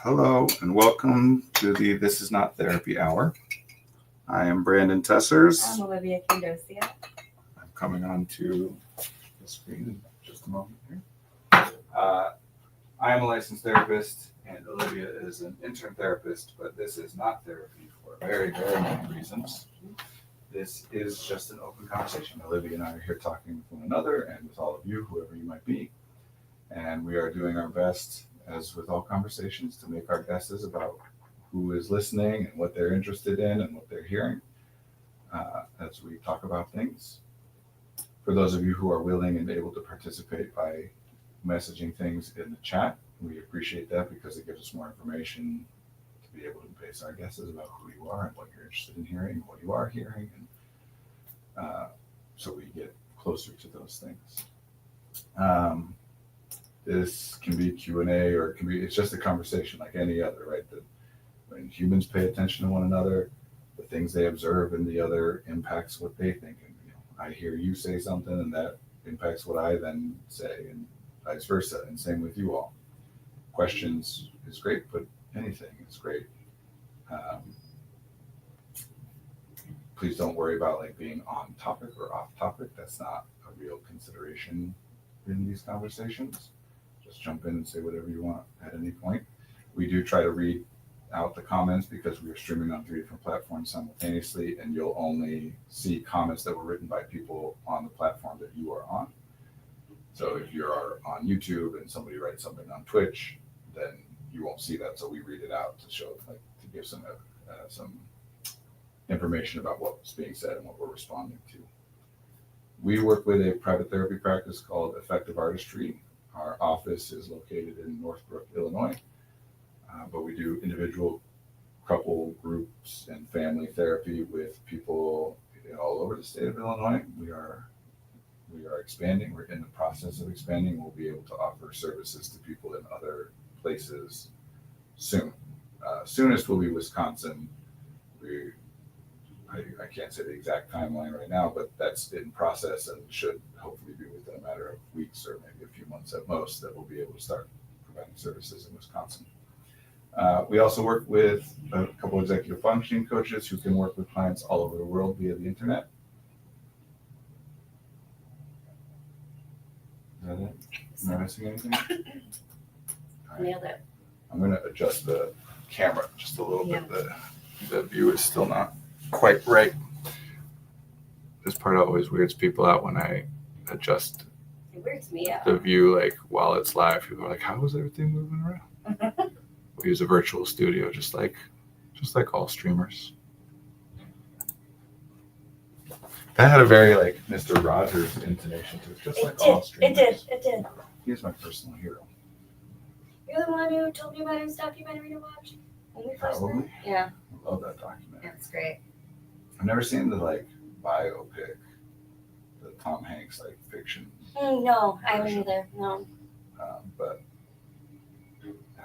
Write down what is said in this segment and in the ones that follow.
Hello and welcome to the This Is Not Therapy Hour. I am Brandon Tessers. I'm Olivia Condosia. I'm coming on to the screen in just a moment here. I am a licensed therapist and Olivia is an intern therapist, but this is not therapy for very, very many reasons. This is just an open conversation. Olivia and I are here talking with one another and with all of you, whoever you might be. And we are doing our best, as with all conversations, to make our guesses about who is listening and what they're interested in and what they're hearing as we talk about things. For those of you who are willing and able to participate by messaging things in the chat, we appreciate that because it gives us more information to be able to base our guesses about who you are and what you're interested in hearing, what you are hearing, and so we get closer to those things. This can be Q&A or it's just a conversation like any other, right? When humans pay attention to one another, the things they observe in the other impacts what they think. And I hear you say something and that impacts what I then say and vice versa. And same with you all. Questions is great, but anything is great. Please don't worry about like being on topic or off topic. That's not a real consideration in these conversations. Just jump in and say whatever you want at any point. We do try to read out the comments because we are streaming on 3 different platforms simultaneously, and you'll only see comments that were written by people on the platform that you are on. So if you're on YouTube and somebody writes something on Twitch, then you won't see that. So we read it out to show, like, to give some information about what's being said and what we're responding to. We work with a private therapy practice called Effective Artistry. Our office is located in Northbrook, Illinois, but we do individual, couple, groups, and family therapy with people all over the state of Illinois. We are expanding. We're in the process of expanding. We'll be able to offer services to people in other places soon. Soonest will be Wisconsin. I can't say the exact timeline right now, but that's in process and should hopefully be within a matter of weeks or maybe a few months at most that we'll be able to start providing services in Wisconsin. We also work with a couple executive functioning coaches who can work with clients all over the world via the internet. Is that it? Am I missing anything? All right. Nailed it. I'm going to adjust the camera just a little bit. The view is still not quite right. This part always weirds people out when I adjust It weirds me out. the view, like while it's live. People are like, "How is everything moving around?" We use a virtual studio, just like all streamers. That had a very like Mr. Rogers intonation to it, just like all streamers. It did. He's my personal hero. You're the one who told me about his documentary to watch when we first met. Probably. Yeah. I love that documentary. Yeah, it's great. I've never seen the like biopic, the Tom Hanks like fiction. No, I haven't either. No. But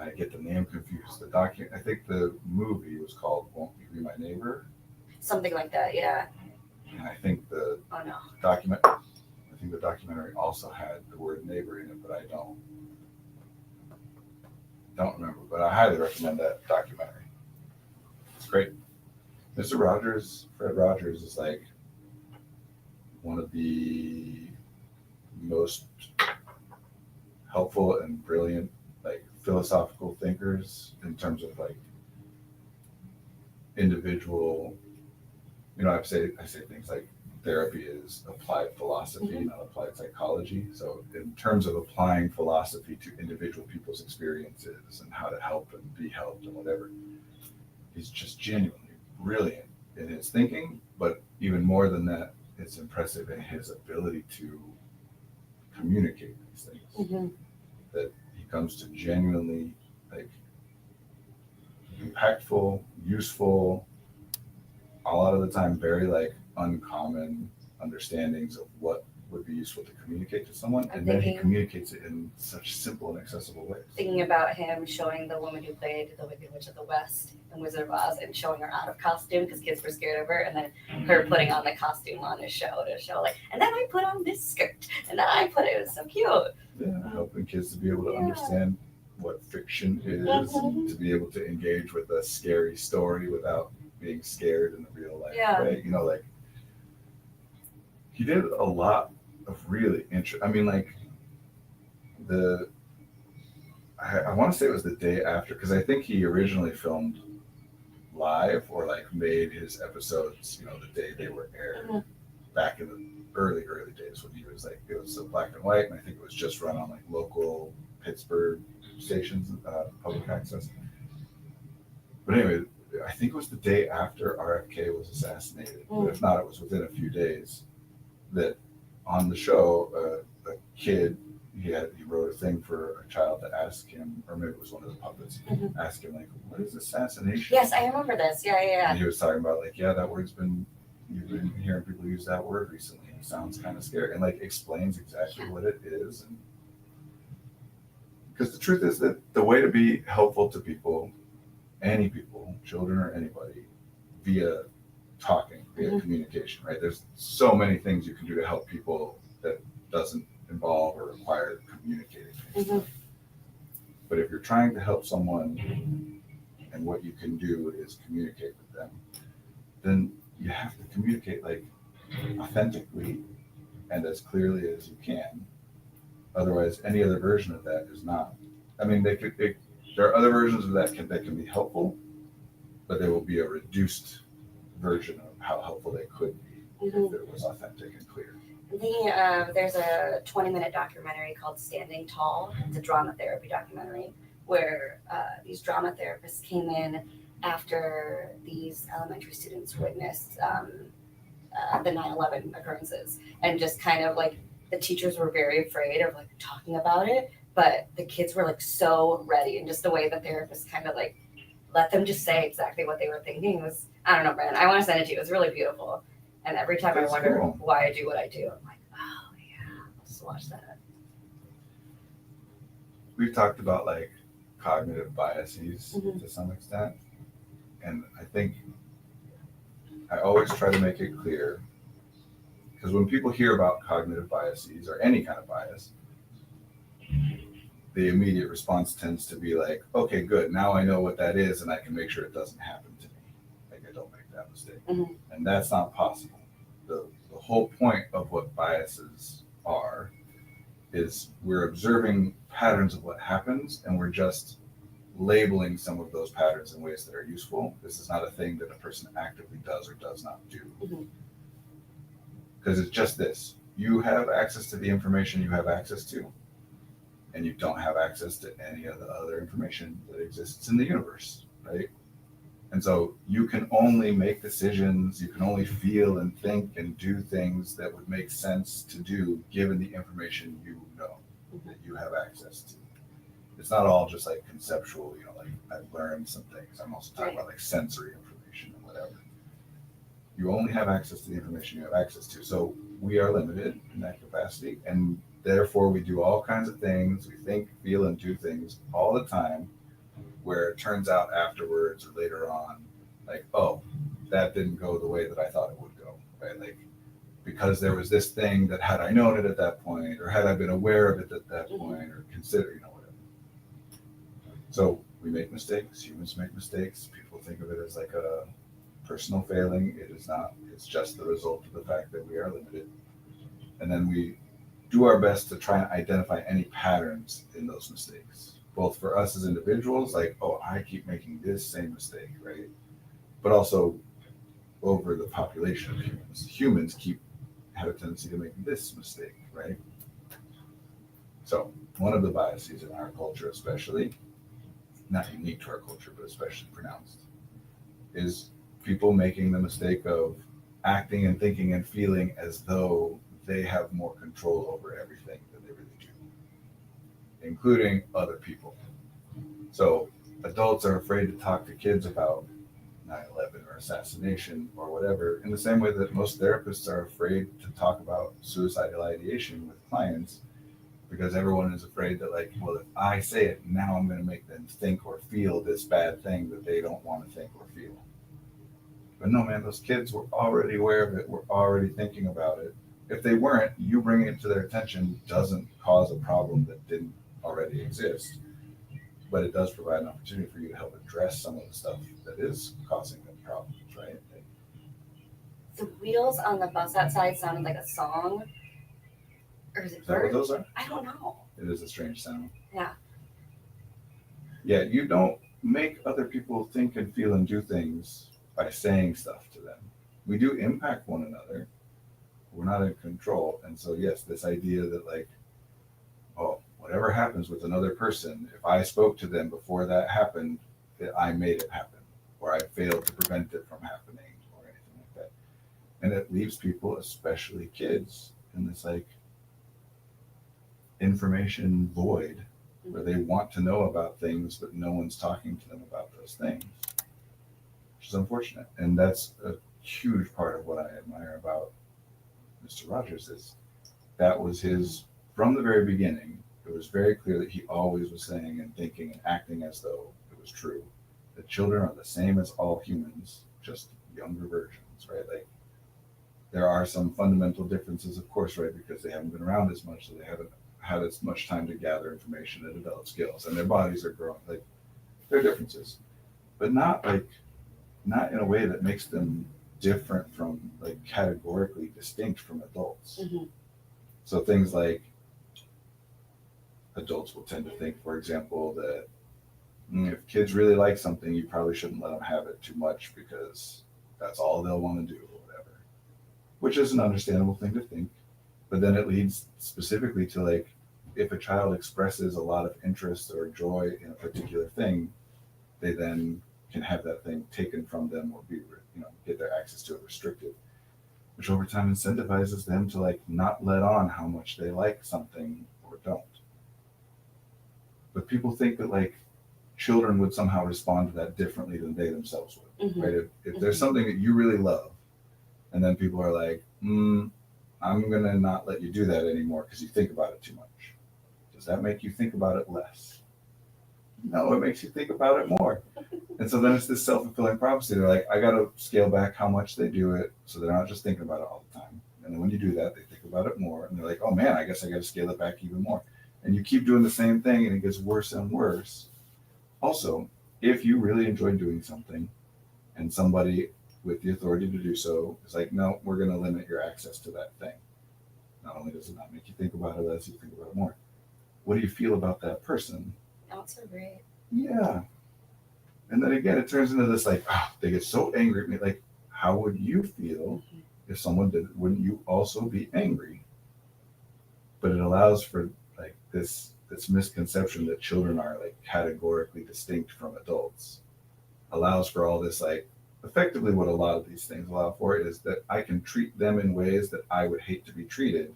I get the name confused. I think the movie was called "Won't You Be My Neighbor," Something like that. Yeah. and I think the Oh no. the documentary also had the word "neighbor" in it, but I don't remember. But I highly recommend that documentary. It's great. Mr. Rogers, Fred Rogers, is like one of the most helpful and brilliant like philosophical thinkers in terms of like individual, I say things like therapy is applied philosophy, not applied psychology. So in terms of applying philosophy to individual people's experiences and how to help and be helped and whatever, he's just genuinely brilliant in his thinking, but even more than that, it's impressive in his ability to communicate these things. Mm-hmm. That he comes to genuinely like impactful, useful, a lot of the time very like uncommon understandings of what would be useful to communicate to someone, and then he communicates it in such simple and accessible ways. Thinking about him showing the woman who played the Wicked Witch of the West in Wizard of Oz and showing her out of costume because kids were scared of her, and then her putting on the costume on his show to show like, and then I put on this skirt, and then it was so cute. Yeah, helping kids to be able to understand what fiction is, and to be able to engage with a scary story without being scared in a real life way. You know, like he did a lot of really I mean, like I want to say it was the day after, because I think he originally filmed live or like made his episodes, you know, the day they were aired back in the early days when he was like, it was black and white, and I think it was just run on like local Pittsburgh stations, public access. But anyway, I think it was the day after RFK was assassinated, but if not, it was within a few days that on the show, a kid, he wrote a thing for a child to ask him, or maybe it was one of the puppets, ask him like, what is assassination? Yes, I remember this. Yeah. And he was talking about like, yeah, that word's you've been hearing people use that word recently. It sounds kind of scary, and like explains exactly what it is. And because the truth is that the way to be helpful to people, any people, children or anybody, via talking, via communication, right? There's so many things you can do to help people that doesn't involve or require communicating. But if you're trying to help someone and what you can do is communicate with them, then you have to communicate like authentically and as clearly as you can. Otherwise, any other version of that is not. I mean, there are other versions of that that can be helpful, but they will be a reduced version of how helpful they could be if it was authentic and clear. There's a 20-minute documentary called Standing Tall. It's a drama therapy documentary where these drama therapists came in after these elementary students witnessed the 9/11 occurrences, and just kind of like the teachers were very afraid of like talking about it, but the kids were like so ready, and just the way the therapists kind of like let them just say exactly what they were thinking was, I don't know, Brandon, I want to send it to you. It's really beautiful. And every time I wonder why I do what I do, I'm like, oh yeah, I'll just watch that. We've talked about like cognitive biases to some extent. And I think I always try to make it clear, because when people hear about cognitive biases or any kind of bias, the immediate response tends to be like, okay, good, now I know what that is and I can make sure it doesn't happen to me. Like I don't make that mistake. And that's not possible. The whole point of what biases are is we're observing patterns of what happens, and we're just labeling some of those patterns in ways that are useful. This is not a thing that a person actively does or does not do. Because it's just this. You have access to the information you have access to, and you don't have access to any of the other information that exists in the universe, right? And so you can only make decisions, you can only feel and think and do things that would make sense to do given the information you know that you have access to. It's not all just like conceptual, you know, like I've learned some things. I'm also talking about like sensory information and whatever. You only have access to the information you have access to. So we are limited in that capacity, and therefore we do all kinds of things. We think, feel, and do things all the time where it turns out afterwards or later on, like, oh, that didn't go the way that I thought it would go, right? Like, because there was this thing that had I known it at that point, or had I been aware of it at that point, or consider, you know, whatever. So we make mistakes, humans make mistakes. People think of it as like a personal failing. It is not. It's just the result of the fact that we are limited. And then we do our best to try and identify any patterns in those mistakes, both for us as individuals, like, oh, I keep making this same mistake, right? But also over the population of humans. Humans have a tendency to make this mistake, right? So one of the biases in our culture, especially, not unique to our culture, but especially pronounced, is people making the mistake of acting and thinking and feeling as though they have more control over everything than they really do, including other people. So adults are afraid to talk to kids about 9/11 or assassination or whatever, in the same way that most therapists are afraid to talk about suicidal ideation with clients, because everyone is afraid that, like, well, if I say it, now I'm going to make them think or feel this bad thing that they don't want to think or feel. But no, man, those kids were already aware of it, were already thinking about it. If they weren't, you bringing it to their attention doesn't cause a problem that didn't already exist. but it does provide an opportunity for you to help address some of the stuff that is causing them problems, right? Like, The wheels on the bus outside sounded like a song. Or is it is that what birds? those are? I don't know. It is a strange sound. Yeah. Yeah, you don't make other people think and feel and do things by saying stuff to them. We do impact one another. We're not in control. And so, yes, this idea that, like, oh, whatever happens with another person, if I spoke to them before that happened, that I made it happen, or I failed to prevent it from happening, or anything like that. And it leaves people, especially kids, in this, like, information void where they want to know about things, but no one's talking to them about those things, which is unfortunate. And that's a huge part of what I admire about Mr. Rogers is that was his, from the very beginning, it was very clear that he always was saying and thinking and acting as though it was true. That children are the same as all humans, just younger versions, right? Like, there are some fundamental differences, of course, right? Because they haven't been around as much, so they haven't had as much time to gather information and develop skills, and their bodies are growing. Like, there are differences, but not in a way that makes them different from, like, categorically distinct from adults. Mm-hmm. So things like adults will tend to think, for example, that if kids really like something, you probably shouldn't let them have it too much because that's all they'll want to do or whatever, which is an understandable thing to think. But then it leads specifically to, like, if a child expresses a lot of interest or joy in a particular thing, they then can have that thing taken from them or be, get their access to it restricted, which over time incentivizes them to, like, not let on how much they like something or don't. But people think that, like, children would somehow respond to that differently than they themselves would, Mm-hmm. right? If there's something that you really love, and then people are like, I'm gonna not let you do that anymore because you think about it too much. Does that make you think about it less? No, it makes you think about it more. And so then it's this self-fulfilling prophecy. They're like, I gotta scale back how much they do it so they're not just thinking about it all the time. And then when you do that, they think about it more, and they're like, oh man, I guess I gotta scale it back even more. And you keep doing the same thing, and it gets worse and worse. Also, if you really enjoy doing something, and somebody with the authority to do so is like, no, we're going to limit your access to that thing. Not only does it not make you think about it less, you think about it more. What do you feel about that person? Not so great. Yeah. And then again, it turns into this, like, they get so angry at me. Like, how would you feel if someone did it? Wouldn't you also be angry? But it allows for, like, this misconception that children are, like, categorically distinct from adults. Allows for all this, like, effectively what a lot of these things allow for is that I can treat them in ways that I would hate to be treated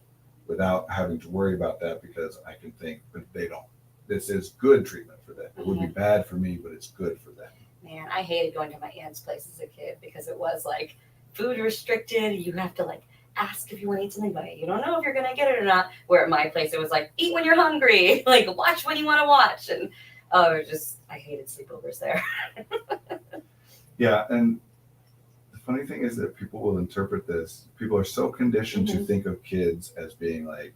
without having to worry about that because I can think, but they don't. This is good treatment for them. It would be bad for me, but it's good for them. Man, I hated going to my aunt's place as a kid because it was, like, food restricted. You have to, like, ask if you want to eat something, but you don't know if you're going to get it or not. Where at my place, it was like, eat when you're hungry, like, watch when you want to watch. And I hated sleepovers there. Yeah, and the funny thing is that people will interpret this. People are so conditioned to think of kids as being like,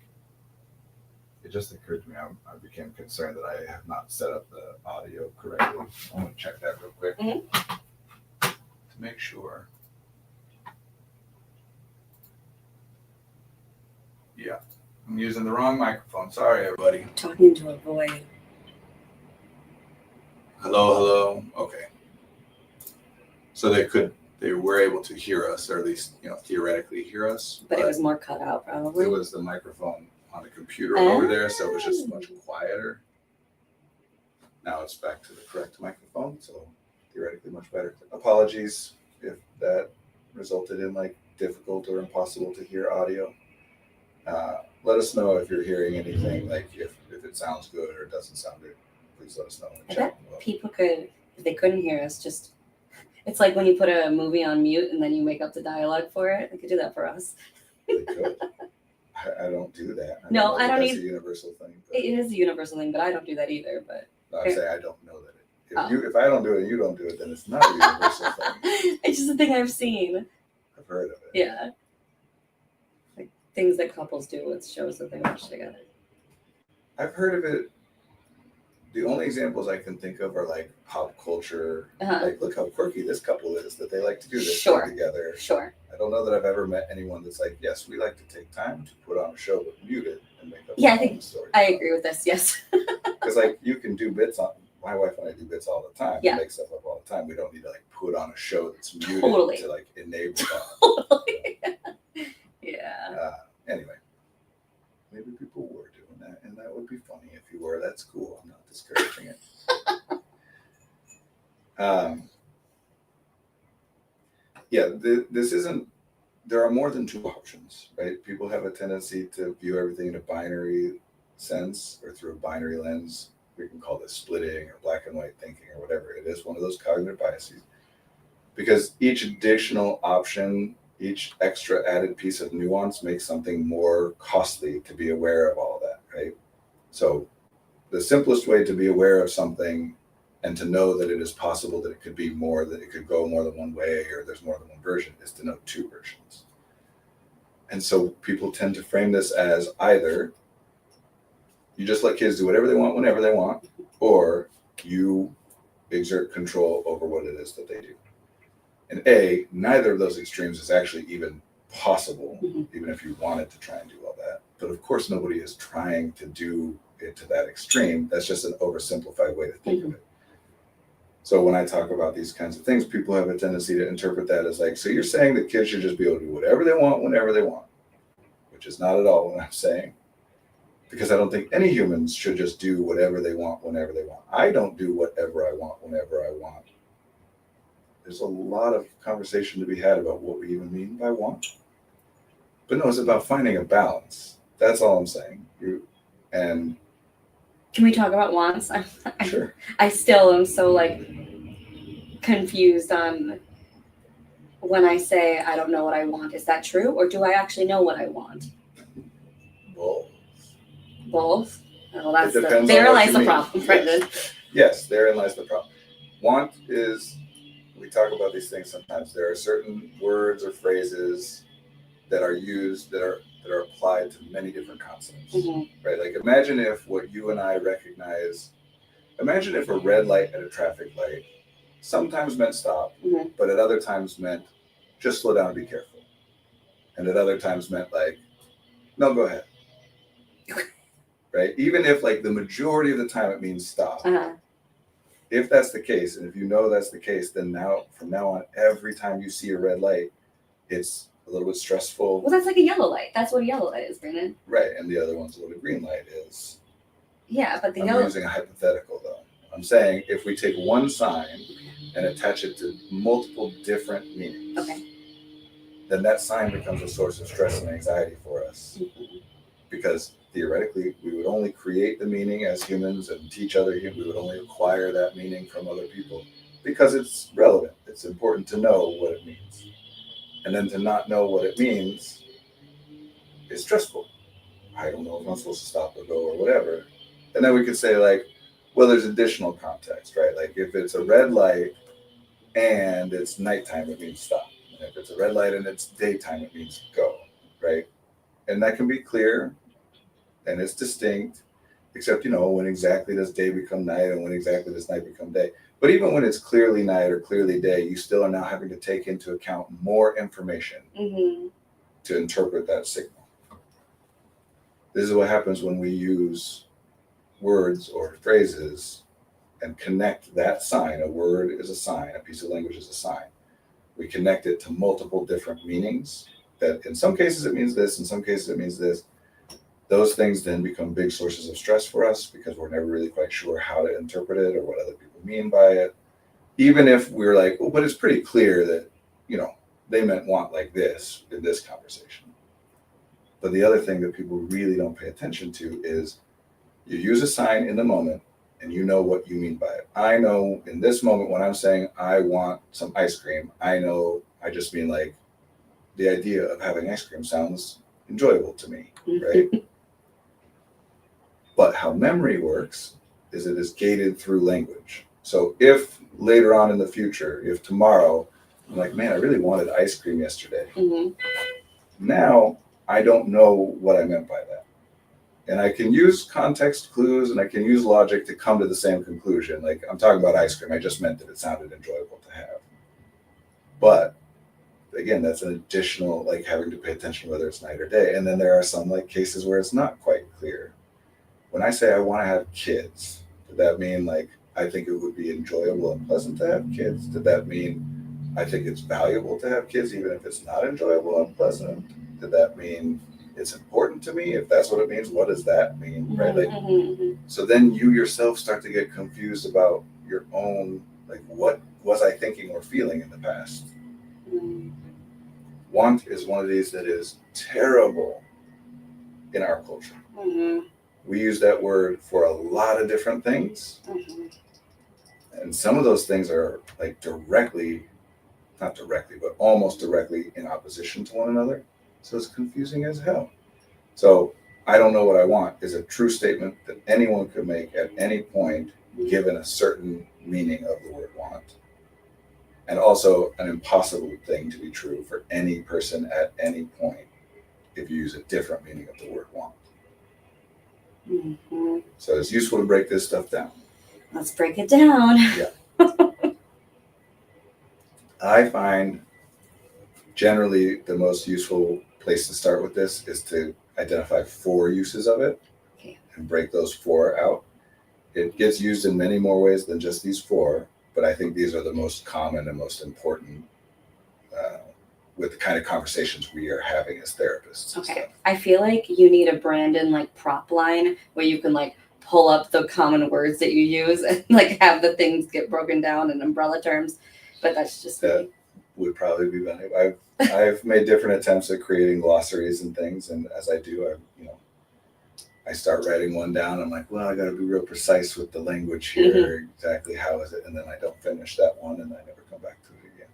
it just occurred to me, I became concerned that I have not set up the audio correctly. I'm going to check that real quick to make sure. Yeah, I'm using the wrong microphone. Sorry, everybody. Talking to a void. Hello. Okay. So they were able to hear us, or at least, theoretically hear us. But it was more cut out, probably. It was the microphone on the computer over there, so it was just much quieter. Now it's back to the correct microphone, so theoretically much better. Apologies if that resulted in, like, difficult or impossible to hear audio. Let us know if you're hearing anything, like if it sounds good or it doesn't sound good. Please let us know in the chat. People could, if they couldn't hear us, just, it's like when you put a movie on mute and then you make up the dialogue for it. They could do that for us. They could. I don't do that. I don't That's need. a universal thing. It is a universal thing, but I don't do that either. But I'm saying I don't know that if I don't do it and you don't do it, then it's not a universal thing. It's just a thing I've seen. I've heard of it. Yeah. Like things that couples do with shows that they watch together. I've heard of it the only examples I can think of are like pop culture. Uh-huh. Like, look how quirky this couple is that they like to do this Sure. thing together. Sure. I don't know that I've ever met anyone that's like, yes, we like to take time to put on a show but mute it and make up Yeah, our I think own story. I agree with this. Yes. Because like you can do bits on my wife and I do bits all the time. Yeah. We make stuff up all the time. We don't need to like put on a show that's muted Totally. to like enable that. Totally. Yeah. Anyway, maybe people were doing that, and that would be funny if you were. That's cool. I'm not discouraging it. This isn't. There are more than two options, right? People have a tendency to view everything in a binary sense or through a binary lens. We can call this splitting or black and white thinking or whatever. It is one of those cognitive biases. Because each additional option, each extra added piece of nuance makes something more costly to be aware of all of that, right? So the simplest way to be aware of something and to know that it is possible that it could be more, that it could go more than one way or there's more than one version is to know two versions. And so people tend to frame this as either you just let kids do whatever they want whenever they want, or you exert control over what it is that they do. And neither of those extremes is actually even possible, even if you wanted to try and do all that. But of course, nobody is trying to do it to that extreme. That's just an oversimplified way to think of it. So when I talk about these kinds of things, people have a tendency to interpret that as like, so you're saying that kids should just be able to do whatever they want whenever they want, which is not at all what I'm saying. Because I don't think any humans should just do whatever they want whenever they want. I don't do whatever I want whenever I want. There's a lot of conversation to be had about what we even mean by want. But no, it's about finding a balance. That's all I'm saying. And can we talk about wants? sure. I still am so like confused on when I say I don't know what I want. Is that true, or do I actually know what I want? Both. Well, that's therein lies the problem, Brendan. Yes, therein lies the problem. Want is, we talk about these things sometimes. There are certain words or phrases that are used that are applied to many different concepts, right? Like imagine if what you and I recognize, imagine if a red light at a traffic light sometimes meant stop, but at other times meant just slow down and be careful. And at other times meant like, no, go ahead. Right? Even if like the majority of the time it means stop. If that's the case, and if you know that's the case, then from now on, every time you see a red light, it's a little bit stressful. Well, that's like a yellow light. That's what a yellow light is, Brandon. Right, and the other one's what a green light is. Yeah, but I'm using a hypothetical though. I'm saying if we take one sign and attach it to multiple different meanings, then that sign becomes a source of stress and anxiety for us. Because theoretically, we would only create the meaning as humans and teach other humans. We would only acquire that meaning from other people because it's relevant. It's important to know what it means. And then to not know what it means is stressful. I don't know if I'm supposed to stop or go or whatever. And then we could say like, well, there's additional context, right? Like if it's a red light and it's nighttime, it means stop. And if it's a red light and it's daytime, it means go, right? And that can be clear and it's distinct, except, when exactly does day become night and when exactly does night become day. But even when it's clearly night or clearly day, you still are now having to take into account more information to interpret that signal. This is what happens when we use words or phrases and connect that sign. A word is a sign, a piece of language is a sign. We connect it to multiple different meanings that in some cases it means this, in some cases it means this. Those things then become big sources of stress for us because we're never really quite sure how to interpret it or what other people mean by it. Even if we're like, oh, but it's pretty clear that, they meant want like this in this conversation. But the other thing that people really don't pay attention to is you use a sign in the moment and you know what you mean by it. I know in this moment when I'm saying I want some ice cream, I know I just mean like the idea of having ice cream sounds enjoyable to me, right? But how memory works is it is gated through language. So if later on in the future, if tomorrow, I'm like, man, I really wanted ice cream yesterday. Now I don't know what I meant by that. And I can use context clues and I can use logic to come to the same conclusion. Like I'm talking about ice cream. I just meant that it sounded enjoyable to have. But again, that's an additional, like having to pay attention whether it's night or day. And then there are some like cases where it's not quite clear. When I say I want to have kids, did that mean like I think it would be enjoyable and pleasant to have kids? Did that mean I think it's valuable to have kids even if it's not enjoyable and pleasant? Did that mean it's important to me? If that's what it means, what does that mean? Right? Like, so then you yourself start to get confused about your own, like, what was I thinking or feeling in the past? Want is one of these that is terrible in our culture. We use that word for a lot of different things. And some of those things are like directly, not directly, but almost directly in opposition to one another. So it's confusing as hell. So I don't know what I want is a true statement that anyone could make at any point, given a certain meaning of the word want. And also an impossible thing to be true for any person at any point if you use a different meaning of the word want. So it's useful to break this stuff down. Let's break it down. I find generally the most useful place to start with this is to identify 4 uses of it and break those 4 out. It gets used in many more ways than just these 4, but I think these are the most common and most important with the kind of conversations we are having as therapists. Okay. I feel like you need a Brandon like prop line where you can like pull up the common words that you use and like have the things get broken down in umbrella terms. But that's just that would probably be valuable. I've made different attempts at creating glossaries and things, and as I do, I start writing one down. I'm like, well, I got to be real precise with the language here. Exactly how is it? And then I don't finish that one, and I never come back to it again.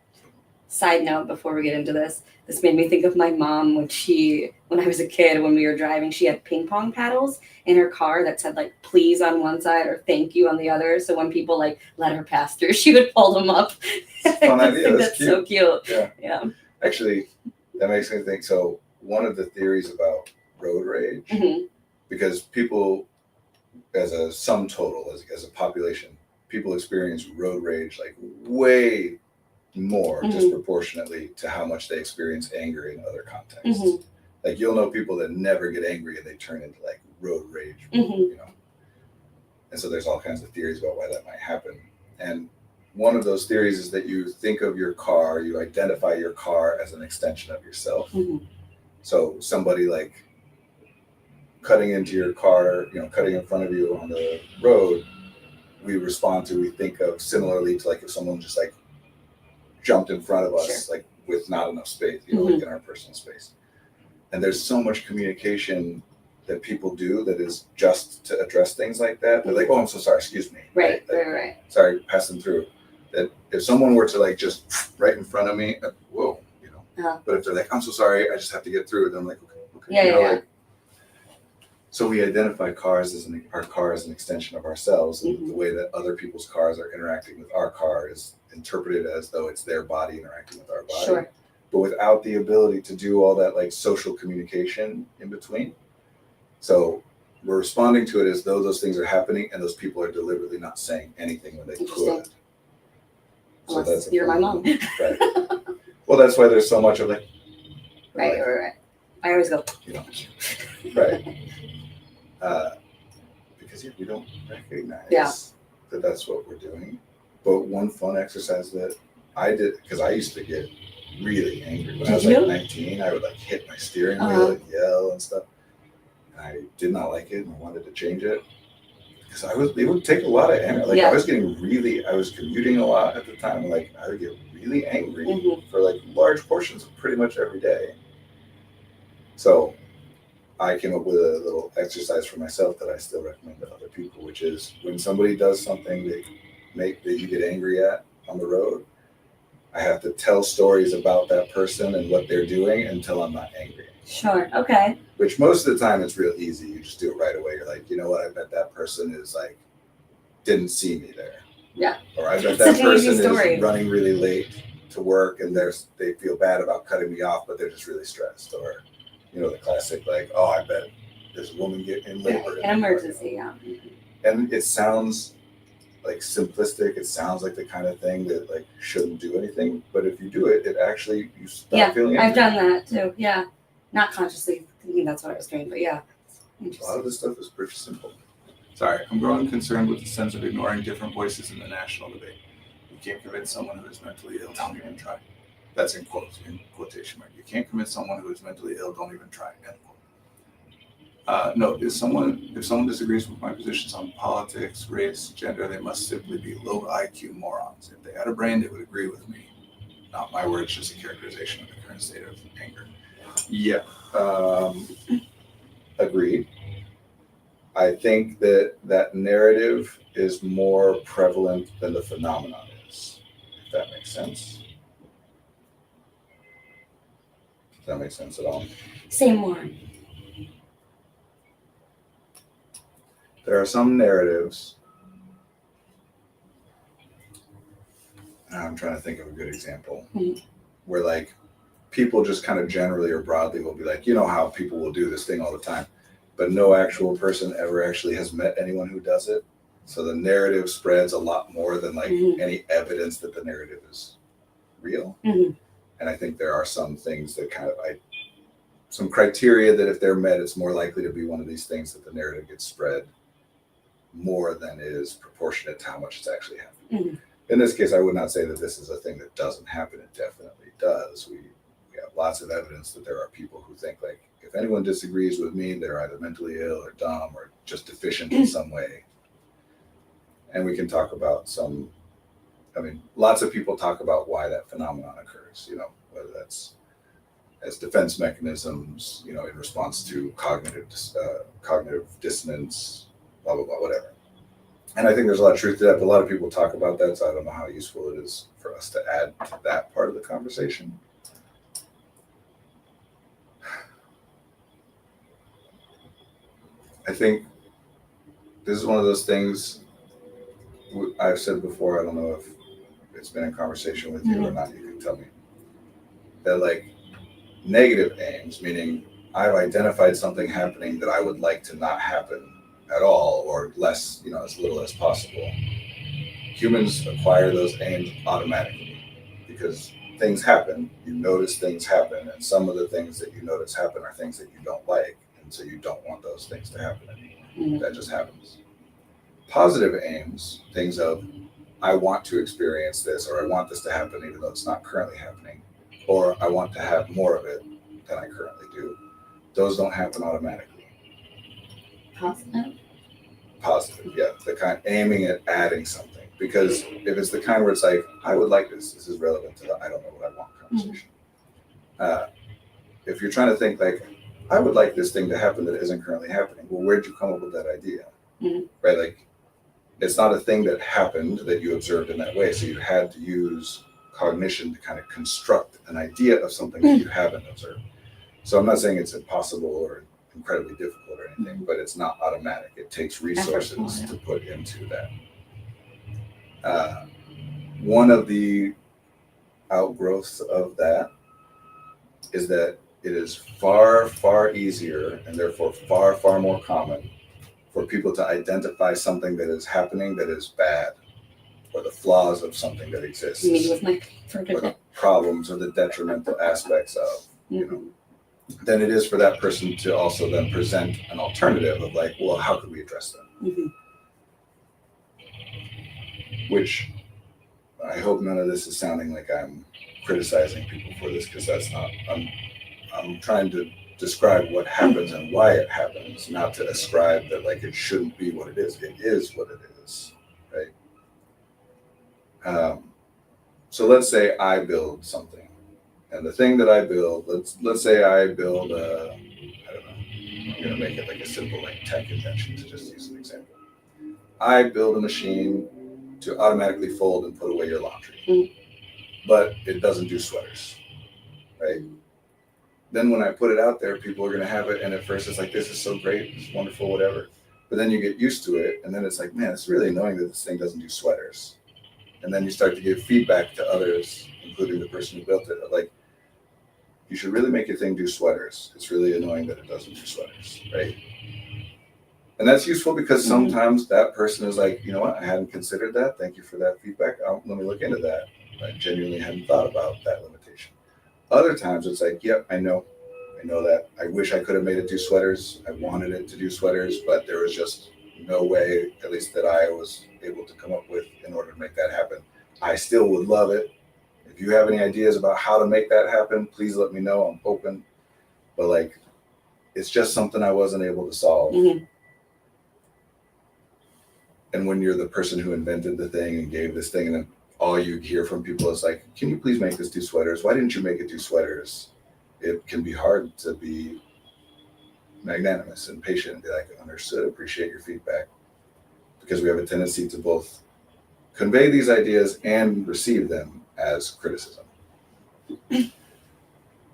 Side note, before we get into this made me think of my mom when I was a kid, when we were driving, she had ping pong paddles in her car that said like please on one side or thank you on the other. So when people like let her pass through, she would pull them up. Fun idea. That's cute. So cute. Yeah. Actually, that makes me think. So one of the theories about road rage, because people, as a sum total, as a population, people experience road rage like way more disproportionately to how much they experience anger in other contexts. Like you'll know people that never get angry and they turn into like road rage, you know. And so there's all kinds of theories about why that might happen. And one of those theories is that you think of your car, you identify your car as an extension of yourself. So somebody like cutting into your car, cutting in front of you on the road, we think of similarly to like if someone just like jumped in front of us, like with not enough space, like in our personal space. And there's so much communication that people do that is just to address things like that. They're like, oh, I'm so sorry, excuse me. Right. Sorry, passing through. That if someone were to like just right in front of me, whoa, But if they're like, I'm so sorry, I just have to get through it, then I'm like, okay. Like, so we identify our car as an extension of ourselves, and the way that other people's cars are interacting with our car is interpreted as though it's their body interacting with our body. Sure. But without the ability to do all that like social communication in between. So we're responding to it as though those things are happening and those people are deliberately not saying anything when they could. So that's you're my mom. Right. Well, that's why there's so much of like. Right. I always go. Right. Because we don't recognize that that's what we're doing. But one fun exercise that I did, because I used to get really angry when I was like 19, I would like hit my steering wheel and yell and stuff. And I did not like it and I wanted to change it. Because it would take a lot of anger. Like I was commuting a lot at the time. Like I would get really angry for like large portions of pretty much every day. So I came up with a little exercise for myself that I still recommend to other people, which is when somebody does something that you get angry at on the road, I have to tell stories about that person and what they're doing until I'm not angry. Sure. Okay. Which most of the time it's real easy. You just do it right away. You're like, you know what? I bet that person is like, didn't see me there. Yeah. Or I bet that person is running really late to work and they feel bad about cutting me off, but they're just really stressed. Or, the classic like, oh, I bet there's a woman getting in labor. An emergency, yeah. And it sounds like simplistic. It sounds like the kind of thing that like shouldn't do anything. But if you do it, it actually, you stop Yeah, feeling I've angry. done that too. Yeah, not consciously thinking that's what I was doing, but yeah. A lot Interesting. of this stuff is pretty simple. Sorry, I'm growing concerned with the sense of ignoring different voices in the national debate. You can't convince someone who is mentally ill, don't even try. That's in quotes, in quotation mark. You can't convince someone who is mentally ill, don't even try. End quote. No, if someone disagrees with my positions on politics, race, gender, they must simply be low IQ morons. If they had a brain, they would agree with me. Not my words, just a characterization of the current state of anger. Yeah, agreed. I think that narrative is more prevalent than the phenomenon is, if that makes sense. Does that make sense at all? Say more. There are some narratives, and I'm trying to think of a good example, where like people just kind of generally or broadly will be like, you know how people will do this thing all the time, but no actual person ever actually has met anyone who does it. So the narrative spreads a lot more than like any evidence that the narrative is real. And I think there are some things that kind of, some criteria that if they're met, it's more likely to be one of these things that the narrative gets spread more than is proportionate to how much it's actually happening. In this case, I would not say that this is a thing that doesn't happen. It definitely does. We have lots of evidence that there are people who think like, if anyone disagrees with me, they're either mentally ill or dumb or just deficient in some way. And we can talk about lots of people talk about why that phenomenon occurs, whether that's as defense mechanisms, in response to cognitive dissonance, blah, blah, blah, whatever. And I think there's a lot of truth to that, but a lot of people talk about that, so I don't know how useful it is for us to add to that part of the conversation. I think this is one of those things I've said before, I don't know if it's been in conversation with you or not, you can tell me, that like negative aims, meaning I've identified something happening that I would like to not happen at all or less, as little as possible. Humans acquire those aims automatically because things happen, you notice things happen, and some of the things that you notice happen are things that you don't like, and so you don't want those things to happen anymore. That just happens. Positive aims, things of, I want to experience this, or I want this to happen even though it's not currently happening, or I want to have more of it than I currently do. Those don't happen automatically. Positive, yeah. The kind aiming at adding something. Because if it's the kind where it's like, I would like this is relevant to the I don't know what I want conversation. If you're trying to think like, I would like this thing to happen that isn't currently happening, well, where'd you come up with that idea? Right? Like, it's not a thing that happened that you observed in that way. So you had to use cognition to kind of construct an idea of something that you haven't observed. So I'm not saying it's impossible or incredibly difficult or anything, but it's not automatic. It takes resources to put into that. One of the outgrowths of that is that it is far, far easier and therefore far, far more common for people to identify something that is happening that is bad, or the flaws of something that exists, or the problems or the detrimental aspects of, than it is for that person to also then present an alternative of like, well, how could we address that? Which I hope none of this is sounding like I'm criticizing people for this, because that's not, I'm trying to describe what happens and why it happens, not to ascribe that like it shouldn't be what it is. It is what it is, right? So let's say I build something, and the thing that I build, let's say I build a, I don't know, I'm gonna make it like a simple like tech invention to just use an example. I build a machine to automatically fold and put away your laundry, but it doesn't do sweaters, right? Then when I put it out there, people are going to have it. And at first it's like, this is so great. It's wonderful, whatever. But then you get used to it. And then it's like, man, it's really annoying that this thing doesn't do sweaters. And then you start to give feedback to others, including the person who built it. Like, you should really make your thing do sweaters. It's really annoying that it doesn't do sweaters, right? And that's useful because sometimes that person is like, you know what, I hadn't considered that. Thank you for that feedback. Let me look into that. I genuinely hadn't thought about that limitation. Other times it's like, yep, I know that. I wish I could have made it do sweaters. I wanted it to do sweaters, but there was just no way, at least that I was able to come up with in order to make that happen. I still would love it. If you have any ideas about how to make that happen, please let me know. I'm open. But like, it's just something I wasn't able to solve. And when you're the person who invented the thing and gave this thing, and then all you hear from people is like, can you please make this do sweaters? Why didn't you make it do sweaters? It can be hard to be magnanimous and patient and be like, understood, appreciate your feedback. Because we have a tendency to both convey these ideas and receive them as criticism.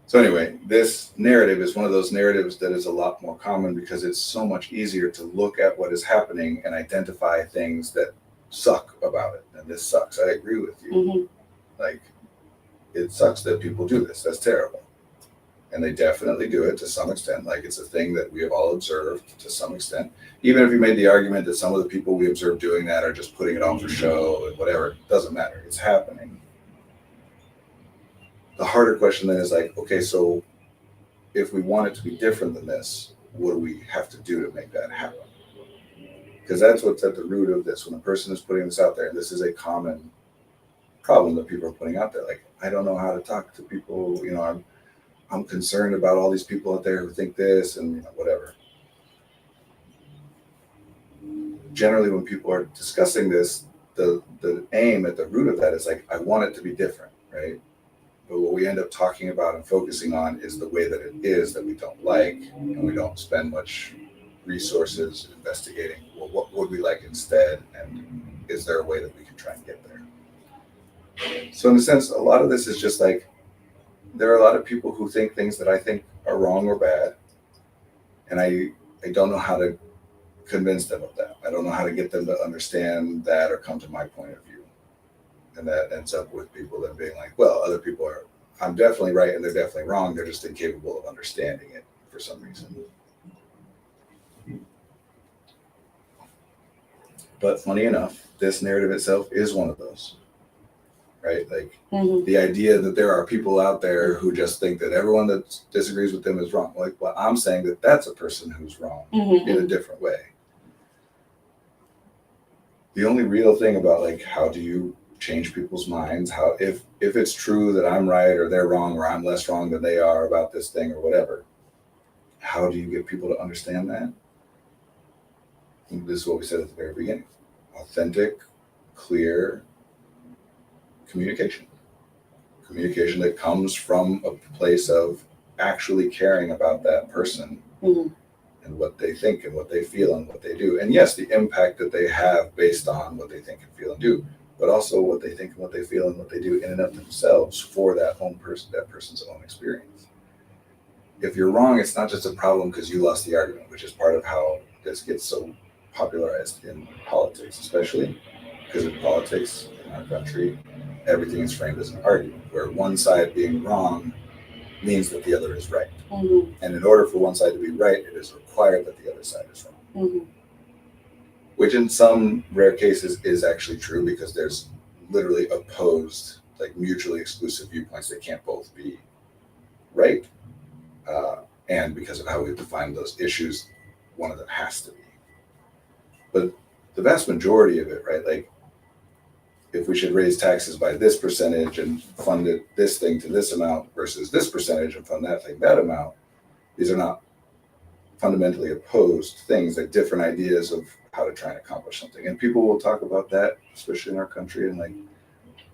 So anyway, this narrative is one of those narratives that is a lot more common because it's so much easier to look at what is happening and identify things that suck about it. And this sucks. I agree with you. Like, it sucks that people do this. That's terrible. And they definitely do it to some extent. Like, it's a thing that we have all observed to some extent. Even if you made the argument that some of the people we observe doing that are just putting it on for show and whatever, it doesn't matter. It's happening. The harder question then is like, okay, so if we want it to be different than this, what do we have to do to make that happen? Because that's what's at the root of this. When a person is putting this out there, and this is a common problem that people are putting out there, like, I don't know how to talk to people, you know, I'm concerned about all these people out there who think this and, you know, whatever. Generally, when people are discussing this, the aim at the root of that is like, I want it to be different, right? But what we end up talking about and focusing on is the way that it is that we don't like, and we don't spend much resources investigating, well, what would we like instead, and is there a way that we can try and get there? So in a sense, a lot of this is just like, there are a lot of people who think things that I think are wrong or bad, and I don't know how to convince them of that. I don't know how to get them to understand that or come to my point of view. And that ends up with people then being like, well, other people are, I'm definitely right and they're definitely wrong. They're just incapable of understanding it for some reason. But funny enough, this narrative itself is one of those, right? Like the idea that there are people out there who just think that everyone that disagrees with them is wrong. Like, well, I'm saying that that's a person who's wrong in a different way. The only real thing about like, how do you change people's minds? How, if it's true that I'm right or they're wrong or I'm less wrong than they are about this thing or whatever, how do you get people to understand that? And this is what we said at the very beginning. Authentic, clear communication. Communication that comes from a place of actually caring about that person and what they think and what they feel and what they do. And yes, the impact that they have based on what they think and feel and do, but also what they think and what they feel and what they do in and of themselves for that person's own experience. If you're wrong, it's not just a problem because you lost the argument, which is part of how this gets so popularized in politics, especially because in politics in our country, everything is framed as an argument, where one side being wrong means that the other is right. And in order for one side to be right, it is required that the other side is wrong. Which in some rare cases is actually true because there's literally opposed, like mutually exclusive viewpoints that can't both be right. And because of how we've defined those issues, one of them has to be. But the vast majority of it, right? Like, if we should raise taxes by this percentage and fund it, this thing to this amount versus this percentage and fund that thing that amount, these are not fundamentally opposed things. They're different ideas of how to try and accomplish something. And people will talk about that, especially in our country, and like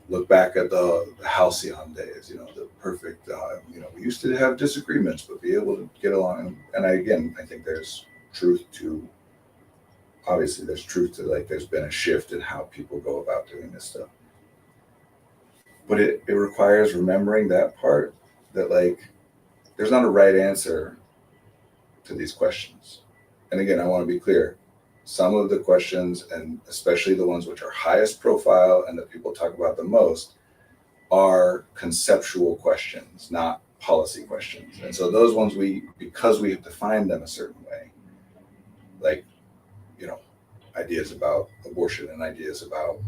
look back at the halcyon days, you know, the perfect, you know, we used to have disagreements, but be able to get along. And I think there's truth to, obviously there's truth to, like, there's been a shift in how people go about doing this stuff. But it requires remembering that part, that like, there's not a right answer to these questions. And again, I want to be clear. Some of the questions, and especially the ones which are highest profile and that people talk about the most, are conceptual questions, not policy questions. And so those ones because we have defined them a certain way, like, ideas about abortion and ideas about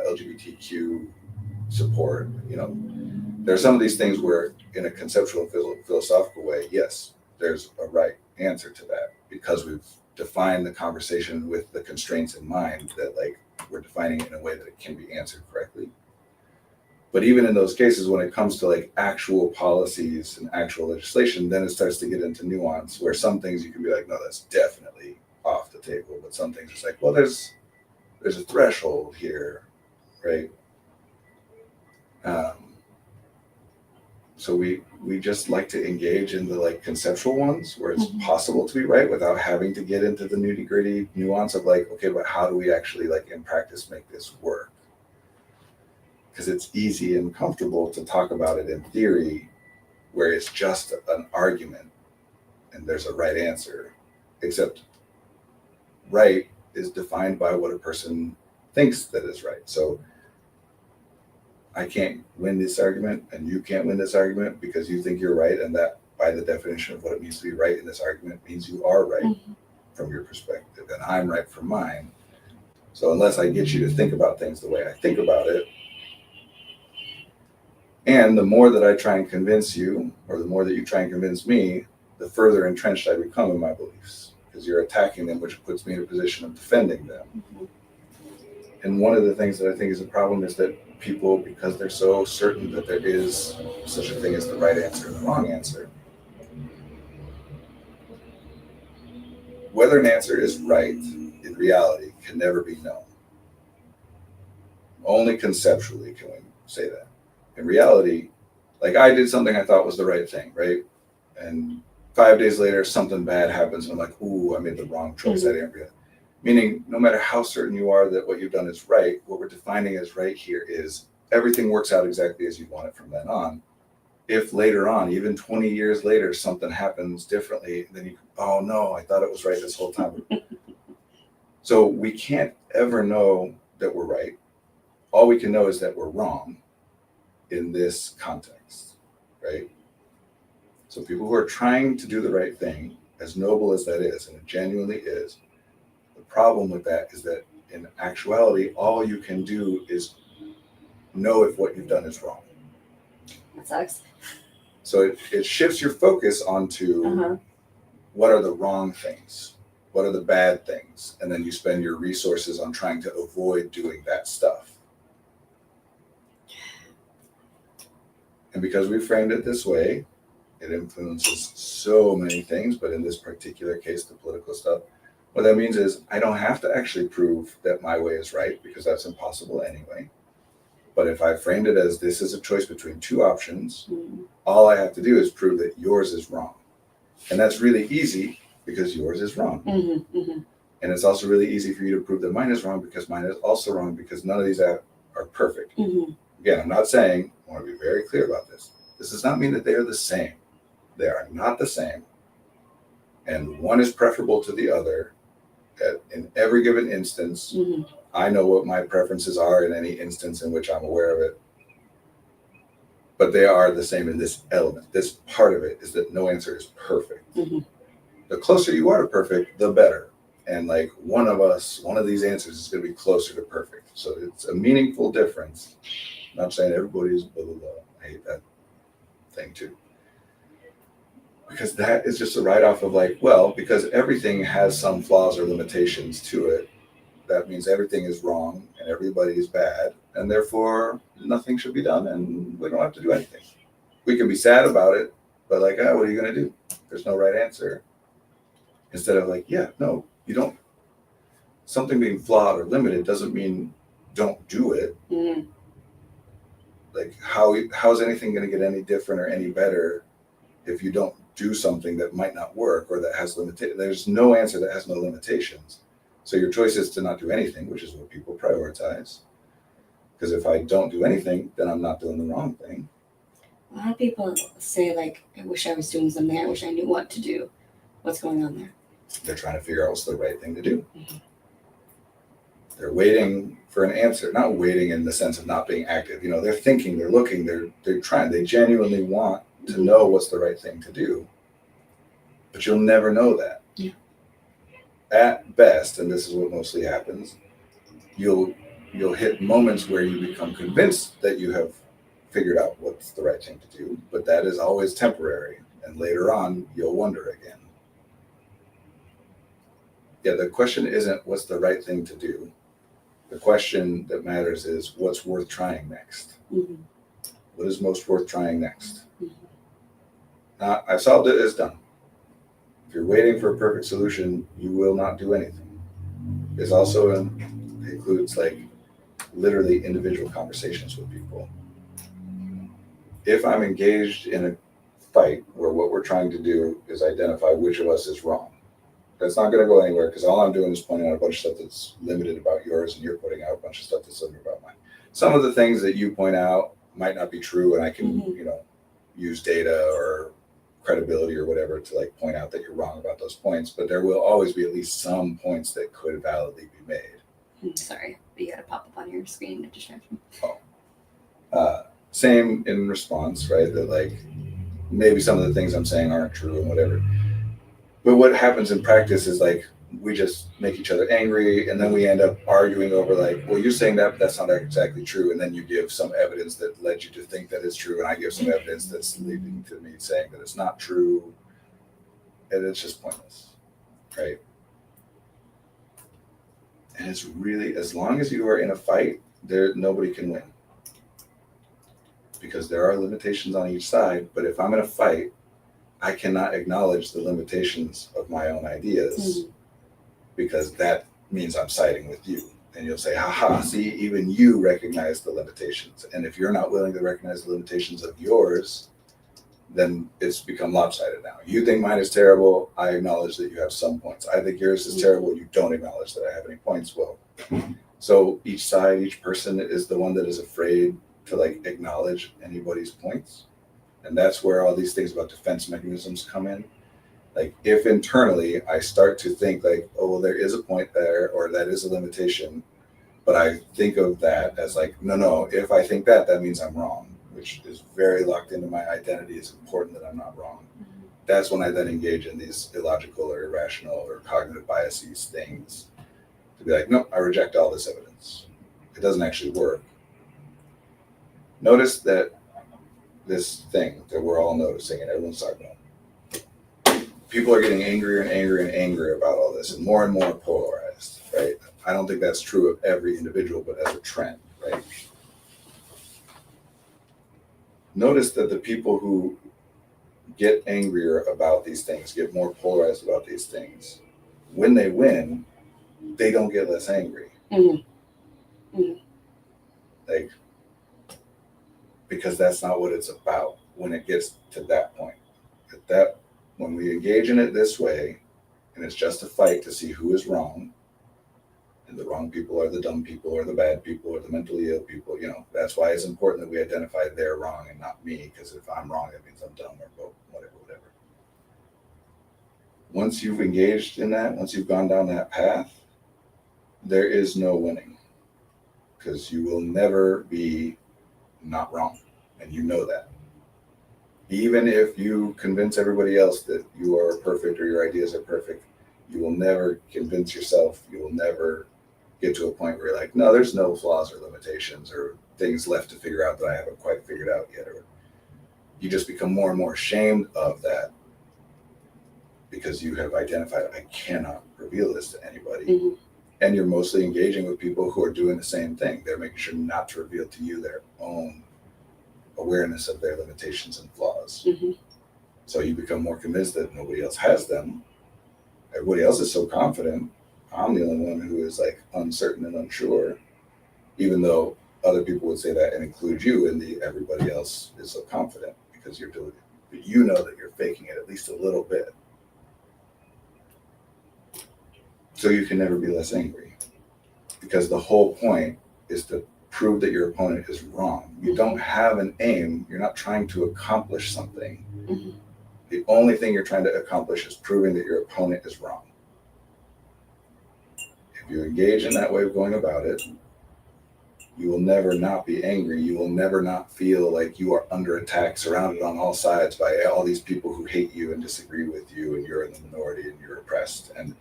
LGBTQ support, there are some of these things where in a conceptual philosophical way, yes, there's a right answer to that because we've defined the conversation with the constraints in mind that we're defining it in a way that it can be answered correctly. But even in those cases, when it comes to actual policies and actual legislation, then it starts to get into nuance where some things you can be like, no, that's definitely off the table. But some things it's like, well, there's a threshold here, right? So we just like to engage in the conceptual ones where it's possible to be right without having to get into the nitty gritty nuance of okay, but how do we actually in practice make this work? Because it's easy and comfortable to talk about it in theory where it's just an argument and there's a right answer, except right is defined by what a person thinks that is right. So I can't win this argument and you can't win this argument because you think you're right, and that by the definition of what it means to be right in this argument means you are right from your perspective and I'm right from mine. So unless I get you to think about things the way I think about it, and the more that I try and convince you, or the more that you try and convince me, the further entrenched I become in my beliefs, because you're attacking them, which puts me in a position of defending them. And one of the things that I think is a problem is that people, because they're so certain that there is such a thing as the right answer and the wrong answer, whether an answer is right in reality can never be known. Only conceptually can we say that. In reality, I did something I thought was the right thing, right? And 5 days later, something bad happens, and I'm like, ooh, I made the wrong choice. I didn't realize. Meaning, no matter how certain you are that what you've done is right, what we're defining as right here is everything works out exactly as you want it from then on. If later on, even 20 years later, something happens differently, then you, oh no, I thought it was right this whole time. So we can't ever know that we're right. All we can know is that we're wrong in this context, right? So people who are trying to do the right thing, as noble as that is, and it genuinely is, the problem with that is that in actuality, all you can do is know if what you've done is wrong. That sucks. So it shifts your focus onto what are the wrong things, what are the bad things, and then you spend your resources on trying to avoid doing that stuff. And because we framed it this way, it influences so many things, but in this particular case, the political stuff, what that means is I don't have to actually prove that my way is right because that's impossible anyway. But if I framed it as this is a choice between two options, all I have to do is prove that yours is wrong. And that's really easy because yours is wrong. And it's also really easy for you to prove that mine is wrong because mine is also wrong, because none of these are perfect. Again, I'm not saying, I want to be very clear about this. This does not mean that they are the same. They are not the same. And one is preferable to the other in every given instance. I know what my preferences are in any instance in which I'm aware of it. But they are the same in this element. This part of it is that no answer is perfect. The closer you are to perfect, the better. And one of these answers is going to be closer to perfect. So it's a meaningful difference. I'm not saying everybody is blah, blah, blah. I hate that thing too. Because that is just a write-off of because everything has some flaws or limitations to it, that means everything is wrong and everybody is bad, and therefore nothing should be done and we don't have to do anything. We can be sad about it, but what are you going to do? There's no right answer. Instead of no, you don't. Something being flawed or limited doesn't mean don't do it. How is anything going to get any different or any better if you don't do something that might not work or that has limitations? There's no answer that has no limitations. So your choice is to not do anything, which is what people prioritize. Because if I don't do anything, then I'm not doing the wrong thing. A lot of people say I wish I was doing something. I wish I knew what to do. What's going on there? They're trying to figure out what's the right thing to do. They're waiting for an answer, not waiting in the sense of not being active. They're thinking, they're looking, they're trying, they genuinely want to know what's the right thing to do, but you'll never know that. Yeah. At best, and this is what mostly happens, you'll hit moments where you become convinced that you have figured out what's the right thing to do, but that is always temporary, and later on you'll wonder again. Yeah, the question isn't what's the right thing to do. The question that matters is what's worth trying next. Mm-hmm. What is most worth trying next? Mm-hmm. I've solved it, it's done. If you're waiting for a perfect solution, you will not do anything. This also includes like literally individual conversations with people. If I'm engaged in a fight where what we're trying to do is identify which of us is wrong, that's not going to go anywhere because all I'm doing is pointing out a bunch of stuff that's limited about yours and you're pointing out a bunch of stuff that's limited about mine. Some of the things that you point out might not be true, and I can, use data or credibility or whatever to like point out that you're wrong about those points, but there will always be at least some points that could validly be made. Sorry, but you got to pop up on your screen to distract me. Same in response, right? That like maybe some of the things I'm saying aren't true and whatever. But what happens in practice is like we just make each other angry, and then we end up arguing over like, well, you're saying that, but that's not exactly true. And then you give some evidence that led you to think that it's true, and I give some evidence that's leading to me saying that it's not true. And it's just pointless, right? And it's really, as long as you are in a fight, nobody can win. Because there are limitations on each side, but if I'm in a fight, I cannot acknowledge the limitations of my own ideas because that means I'm siding with you. And you'll say, haha, see, even you recognize the limitations. And if you're not willing to recognize the limitations of yours, then it's become lopsided now. You think mine is terrible. I acknowledge that you have some points. I think yours is terrible. You don't acknowledge that I have any points. Well, so each side, each person is the one that is afraid to like acknowledge anybody's points. And that's where all these things about defense mechanisms come in. Like if internally I start to think like, oh, well, there is a point there, or that is a limitation, but I think of that as like, no, if I think that, that means I'm wrong, which is very locked into my identity. It's important that I'm not wrong. That's when I then engage in these illogical or irrational or cognitive biases things to be like, no, I reject all this evidence. It doesn't actually work. Notice that this thing that we're all noticing and everyone's talking about, people are getting angrier and angrier and angrier about all this and more polarized, right? I don't think that's true of every individual, but as a trend, right? Notice that the people who get angrier about these things, get more polarized about these things, when they win, they don't get less angry. Like, because that's not what it's about when it gets to that point. When we engage in it this way, and it's just a fight to see who is wrong, and the wrong people are the dumb people or the bad people or the mentally ill people, that's why it's important that we identify they're wrong and not me, because if I'm wrong, it means I'm dumb or whatever. Once you've engaged in that, once you've gone down that path, there is no winning, because you will never be not wrong, and you know that. Even if you convince everybody else that you are perfect or your ideas are perfect, you will never convince yourself. You will never get to a point where you're like, no, there's no flaws or limitations or things left to figure out that I haven't quite figured out yet. Or you just become more and more ashamed of that because you have identified, I cannot reveal this to anybody. And you're mostly engaging with people who are doing the same thing. They're making sure not to reveal to you their own awareness of their limitations and flaws. So you become more convinced that nobody else has them. Everybody else is so confident. I'm the only one who is like uncertain and unsure, even though other people would say that and include you in the everybody else is so confident because you're doing it. But you know that you're faking it at least a little bit. So you can never be less angry, because the whole point is to prove that your opponent is wrong. You don't have an aim. You're not trying to accomplish something. The only thing you're trying to accomplish is proving that your opponent is wrong. If you engage in that way of going about it, You will never not be angry. You will never not feel like you are under attack, surrounded on all sides by all these people who hate you and disagree with you, and you're in the minority and you're oppressed. And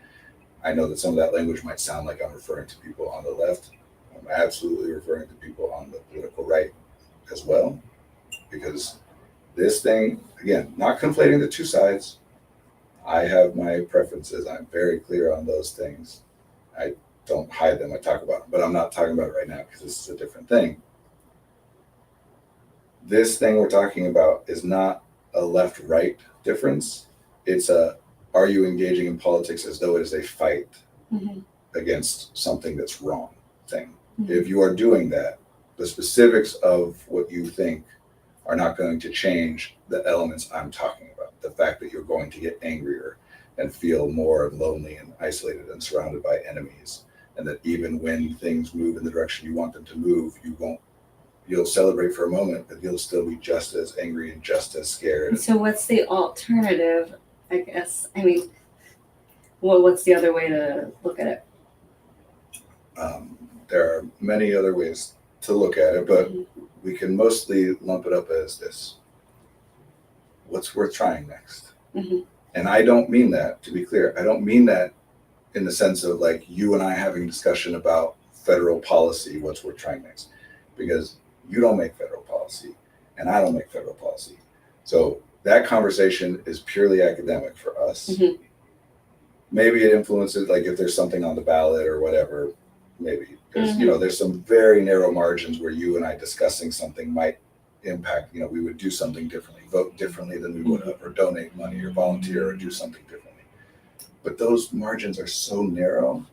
I know that some of that language might sound like I'm referring to people on the left. I'm absolutely referring to people on the political right as well, because this thing, again, not conflating the two sides. I have my preferences. I'm very clear on those things. I don't hide them. I talk about them, but I'm not talking about it right now because this is a different thing. This thing we're talking about is not a left-right difference. It's are you engaging in politics as though it is a fight against something that's wrong thing. If you are doing that, the specifics of what you think are not going to change the elements I'm talking about. The fact that you're going to get angrier and feel more lonely and isolated and surrounded by enemies. And that even when things move in the direction you want them to move, you'll celebrate for a moment, but you'll still be just as angry and just as scared. So what's the alternative, I guess? I mean, what's the other way to look at it? There are many other ways to look at it, but we can mostly lump it up as this. What's worth trying next? And I don't mean that, to be clear, I don't mean that in the sense of like you and I having a discussion about federal policy, what's worth trying next. Because you don't make federal policy and I don't make federal policy. So that conversation is purely academic for us. Maybe it influences, like if there's something on the ballot or whatever, maybe. There's, there's some very narrow margins where you and I discussing something might impact, we would do something differently, vote differently than we would have, or donate money or volunteer or do something differently. But those margins are so narrow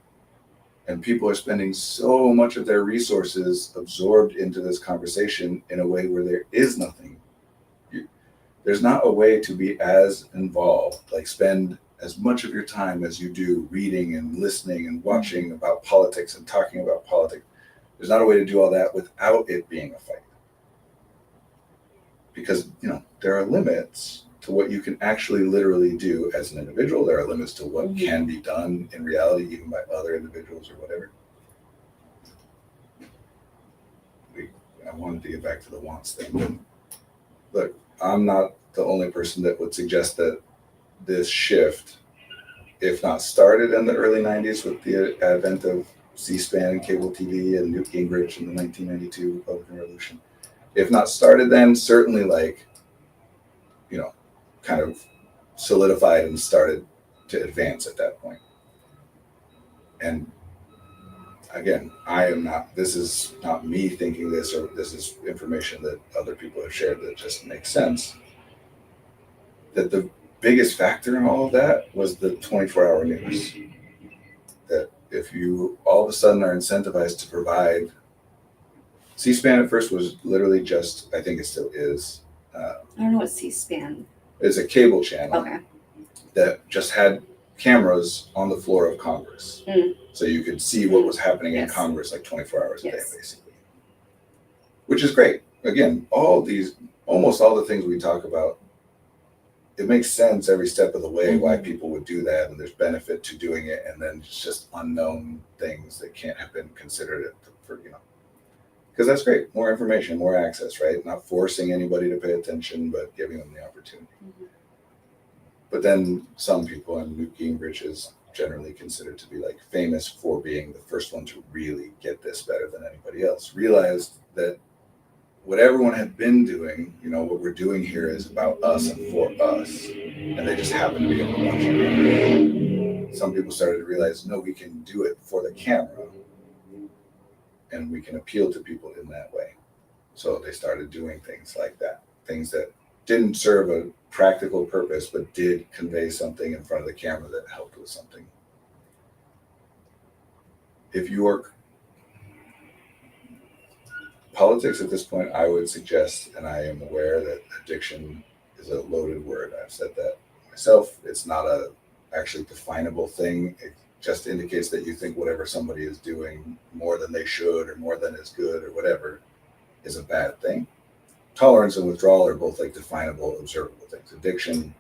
and people are spending so much of their resources absorbed into this conversation in a way where there is nothing. There's not a way to be as involved, like spend as much of your time as you do reading and listening and watching about politics and talking about politics. There's not a way to do all that without it being a fight. Because, there are limits to what you can actually literally do as an individual. There are limits to what can be done in reality, even by other individuals or whatever. I wanted to get back to the wants thing. But look, I'm not the only person that would suggest that this shift, if not started in the early 90s with the advent of C-SPAN and cable TV and Newt Gingrich in the 1992 Republican Revolution, if not started then, certainly kind of solidified and started to advance at that point. And again, this is not me thinking this, or this is information that other people have shared that just makes sense. That the biggest factor in all of that was the 24-hour news. That if you all of a sudden are incentivized to provide, C-SPAN at first was literally just, I think it still is. I don't know what C-SPAN. It's a cable channel that just had cameras on the floor of Congress. So you could see what was happening in Congress like 24 hours a day, basically. Which is great. Again, almost all the things we talk about, it makes sense every step of the way why people would do that, and there's benefit to doing it, and then it's just unknown things that can't have been considered for, because that's great. More information, more access, right? Not forcing anybody to pay attention, but giving them the opportunity. But then some people, and Newt Gingrich is generally considered to be like famous for being the first one to really get this better than anybody else, realized that what everyone had been doing, what we're doing here is about us and for us. And they just happen to be able to watch it. Some people started to realize, no, we can do it for the camera. And we can appeal to people in that way. So they started doing things like that. Things that didn't serve a practical purpose, but did convey something in front of the camera that helped with something. If you're politics at this point, I would suggest, and I am aware that addiction is a loaded word. I've said that myself. It's not a actually definable thing. It just indicates that you think whatever somebody is doing more than they should or more than is good or whatever is a bad thing. Tolerance and withdrawal are both like definable, observable things. Addiction,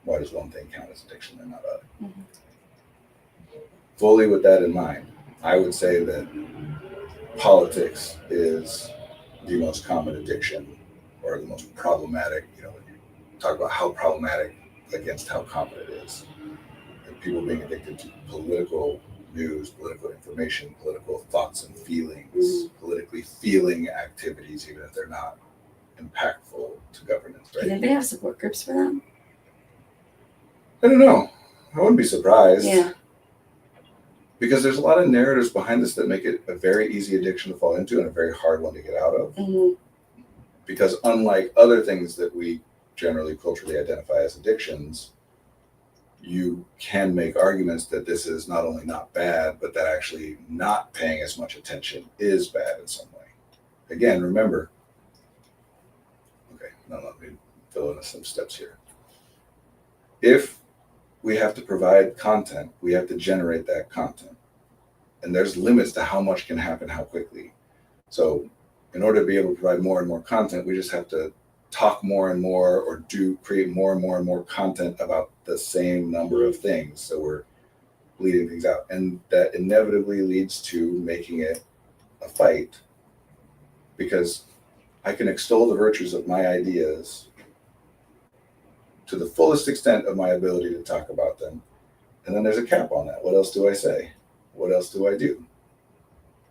why does one thing count as addiction and not other? Fully with that in mind, I would say that politics is the most common addiction or the most problematic, when you talk about how problematic against how common it is. And people being addicted to political news, political information, political thoughts and feelings, politically feeling activities, even if they're not impactful to governance, Do right? you think they have support groups for them? I don't know. I wouldn't be surprised. Yeah. Because there's a lot of narratives behind this that make it a very easy addiction to fall into and a very hard one to get out of. Mm-hmm. Because unlike other things that we generally culturally identify as addictions, you can make arguments that this is not only not bad, but that actually not paying as much attention is bad in some way. Again, remember, now let me fill in some steps here. If we have to provide content, we have to generate that content. And there's limits to how much can happen, how quickly. So in order to be able to provide more and more content, we just have to talk more and more or create more and more and more content about the same number of things. So we're bleeding things out. And that inevitably leads to making it a fight, because I can extol the virtues of my ideas to the fullest extent of my ability to talk about them. And then there's a cap on that. What else do I say? What else do I do?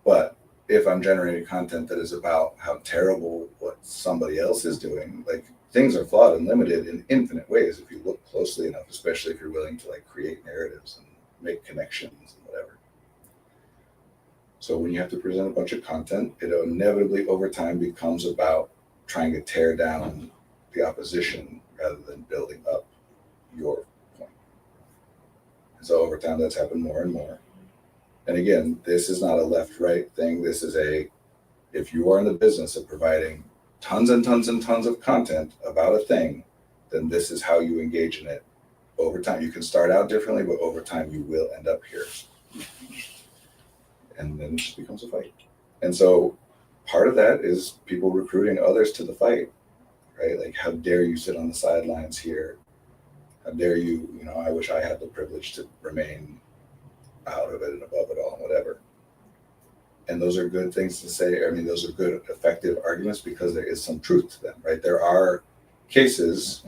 But if I'm generating content that is about how terrible what somebody else is doing, like, things are flawed and limited in infinite ways if you look closely enough, especially if you're willing to create narratives and make connections and whatever. So when you have to present a bunch of content, it inevitably over time becomes about trying to tear down the opposition rather than building up your point. And so over time, that's happened more and more. And again, this is not a left-right thing. This is if you are in the business of providing tons and tons and tons of content about a thing, then this is how you engage in it over time. You can start out differently, but over time you will end up here. And then it just becomes a fight. And so part of that is people recruiting others to the fight, right? Like, how dare you sit on the sidelines here? How dare you, I wish I had the privilege to remain out of it and above it all, whatever. And those are good things to say. I mean, those are good, effective arguments because there is some truth to them, right? There are cases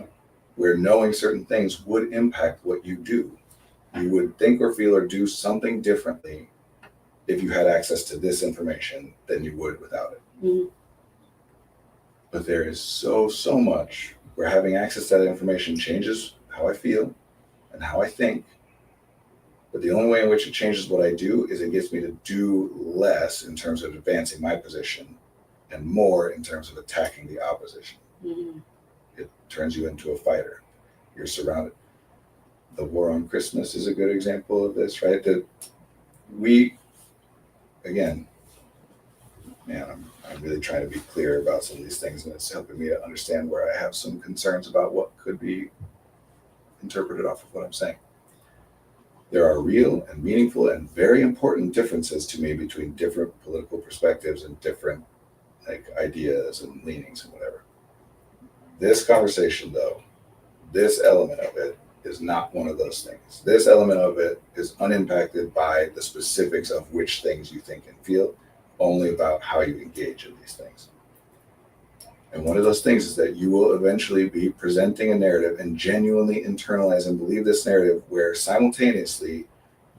where knowing certain things would impact what you do. You would think or feel or do something differently if you had access to this information than you would without it. Mm-hmm. But there is so much where having access to that information changes how I feel and how I think. But the only way in which it changes what I do is it gets me to do less in terms of advancing my position and more in terms of attacking the opposition. Mm-hmm. It turns you into a fighter. You're surrounded. The war on Christmas is a good example of this, right? That we, again, man, I'm really trying to be clear about some of these things, and it's helping me to understand where I have some concerns about what could be interpreted off of what I'm saying. There are real and meaningful and very important differences to me between different political perspectives and different ideas and leanings and whatever. This conversation, though, this element of it is not one of those things. This element of it is unimpacted by the specifics of which things you think and feel, only about how you engage in these things. And one of those things is that you will eventually be presenting a narrative and genuinely internalize and believe this narrative where simultaneously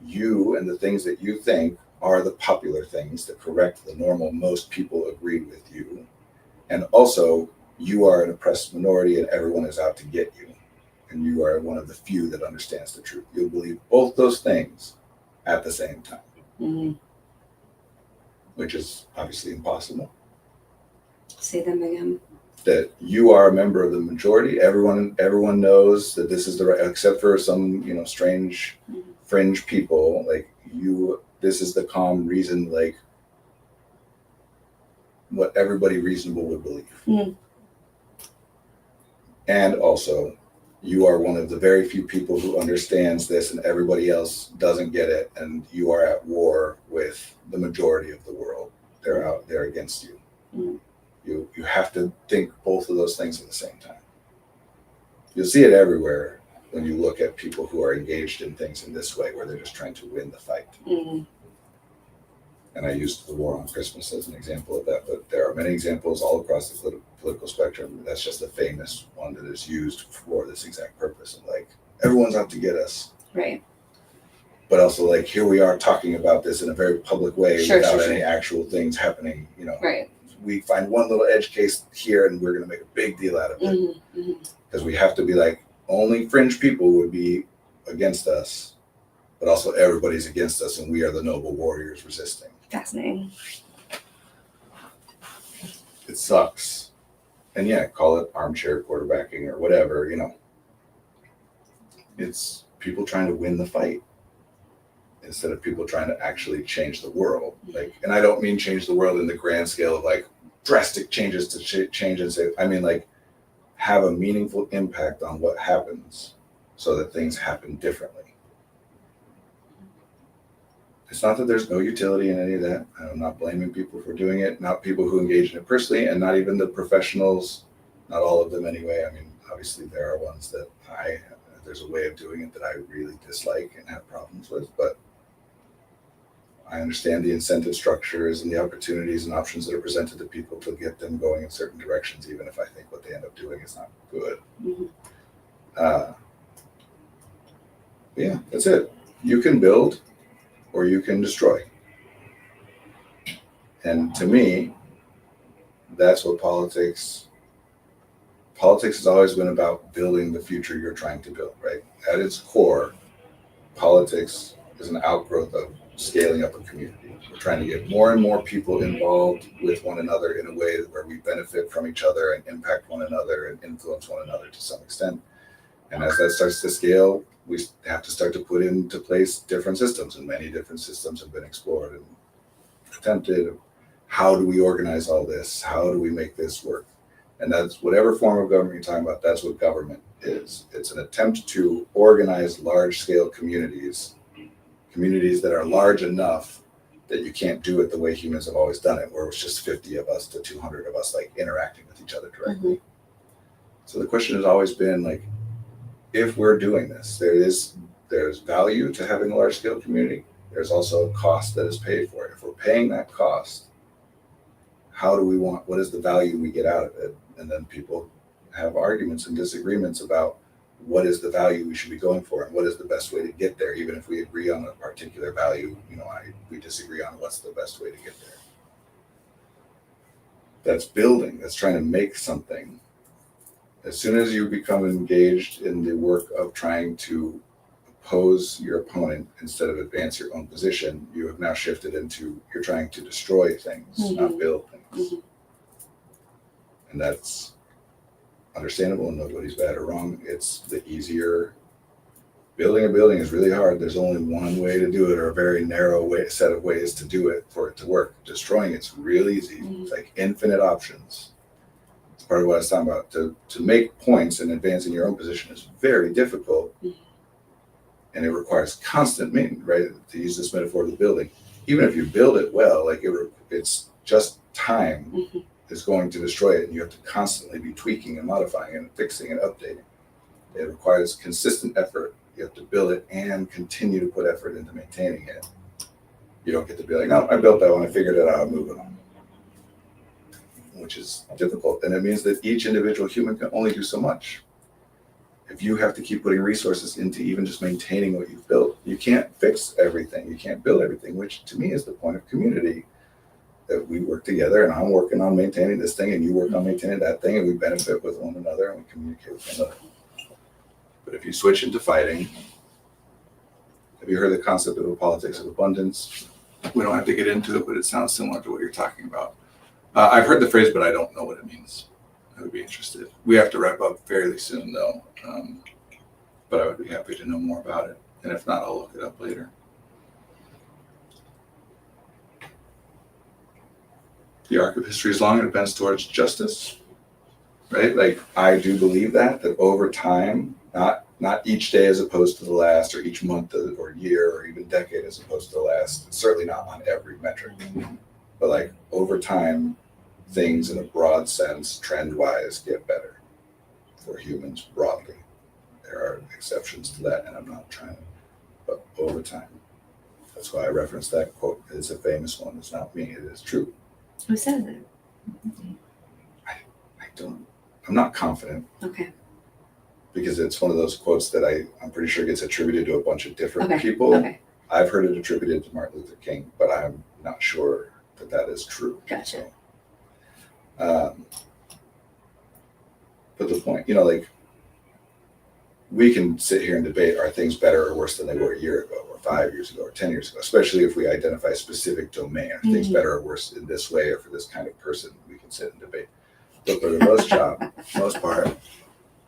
you and the things that you think are the popular things, the correct, the normal, most people agree with you. And also you are an oppressed minority and everyone is out to get you. And you are one of the few that understands the truth. You'll believe both those things at the same time, Mm-hmm. which is obviously impossible. Say them again. That you are a member of the majority. Everyone knows that this is the right, except for some, strange fringe people. This is the calm reason, what everybody reasonable would believe. Mm. And also, you are one of the very few people who understands this, and everybody else doesn't get it. And you are at war with the majority of the world. They're out there against you. Mm. You have to think both of those things at the same time. You'll see it everywhere when you look at people who are engaged in things in this way, where they're just trying to win the fight. Mm-hmm. And I used the war on Christmas as an example of that, but there are many examples all across the political spectrum. That's just a famous one that is used for this exact purpose. And like, everyone's out to get us. Right. But also like, here we are talking about this in a very public way Sure, without sure, any sure. actual things happening, Right. We find one little edge case here and we're going to make a big deal out of it. Mm-hmm. Because we have to be like, only fringe people would be against us, but also everybody's against us and we are the noble warriors resisting. Fascinating. It sucks. And yeah, call it armchair quarterbacking or whatever, It's people trying to win the fight instead of people trying to actually change the world. Like, and I don't mean change the world in the grand scale of like drastic changes to change and say, I mean like have a meaningful impact on what happens so that things happen differently. It's not that there's no utility in any of that. I'm not blaming people for doing it, not people who engage in it personally, and not even the professionals, not all of them anyway. I mean, obviously there are ones that there's a way of doing it that I really dislike and have problems with, but I understand the incentive structures and the opportunities and options that are presented to people to get them going in certain directions, even if I think what they end up doing is not good. Mm-hmm. Yeah, that's it. You can build or you can destroy. And to me, that's what politics has always been about, building the future you're trying to build, right? At its core, politics is an outgrowth of scaling up a community. We're trying to get more and more people involved with one another in a way where we benefit from each other and impact one another and influence one another to some extent. And as that starts to scale, we have to start to put into place different systems, and many different systems have been explored and attempted. How do we organize all this? How do we make this work? And that's whatever form of government you're talking about, that's what government is. It's an attempt to organize large-scale communities that are large enough that you can't do it the way humans have always done it, where it's just 50 of us to 200 of us like interacting with each other directly. Mm-hmm. So the question has always been like, if we're doing this, there's value to having a large scale community. There's also a cost that is paid for it. If we're paying that cost, what is the value we get out of it? And then people have arguments and disagreements about what is the value we should be going for and what is the best way to get there. Even if we agree on a particular value, we disagree on what's the best way to get there. That's building, that's trying to make something. As soon as you become engaged in the work of trying to oppose your opponent instead of advance your own position, you have now shifted into, you're trying to destroy things, mm-hmm. not build things. Mm-hmm. And that's understandable, and nobody's bad or wrong. It's the easier. Building a building is really hard. There's only one way to do it, or a very narrow set of ways to do it for it to work. Destroying it's real easy. Mm-hmm. It's like infinite options. Part of what I was talking about, to make points and advancing your own position is very difficult, and it requires constant maintenance, right? To use this metaphor of the building, even if you build it well, like it's just time mm-hmm. is going to destroy it, and you have to constantly be tweaking and modifying and fixing and updating. It requires consistent effort. You have to build it and continue to put effort into maintaining it. You don't get to be like, no, I built that one, I figured it out, I'm moving on. Which is difficult, and it means that each individual human can only do so much. If you have to keep putting resources into even just maintaining what you've built, you can't fix everything, you can't build everything, which to me is the point of community, that we work together, and I'm working on maintaining this thing and you work on maintaining that thing, and we benefit with one another and we communicate with one another. But if you switch into fighting, have you heard the concept of a politics of abundance? We don't have to get into it, but it sounds similar to what you're talking about. I've heard the phrase, but I don't know what it means. I would be interested. We have to wrap up fairly soon, though. But I would be happy to know more about it. And if not, I'll look it up later. The arc of history is long and it bends towards justice, right? Like, I do believe that over time, not each day as opposed to the last, or each month or year or even decade as opposed to the last, certainly not on every metric. But like over time, things in a broad sense, trend-wise, get better for humans broadly. There are exceptions to that, and I'm not trying to, but over time, That's why I referenced that quote. It's a famous one. It's not me. It is true. Who says it? I'm not confident Okay. because it's one of those quotes that I'm pretty sure gets attributed to a bunch of different Okay. people. Okay. I've heard it attributed to Martin Luther King, but I'm not sure that is true. Gotcha. So, but the point, like, we can sit here and debate, are things better or worse than they were a year ago or 5 years ago or 10 years ago, especially if we identify a specific domain. Are things better or worse in this way or for this kind of person? We can sit and debate. But for the most part,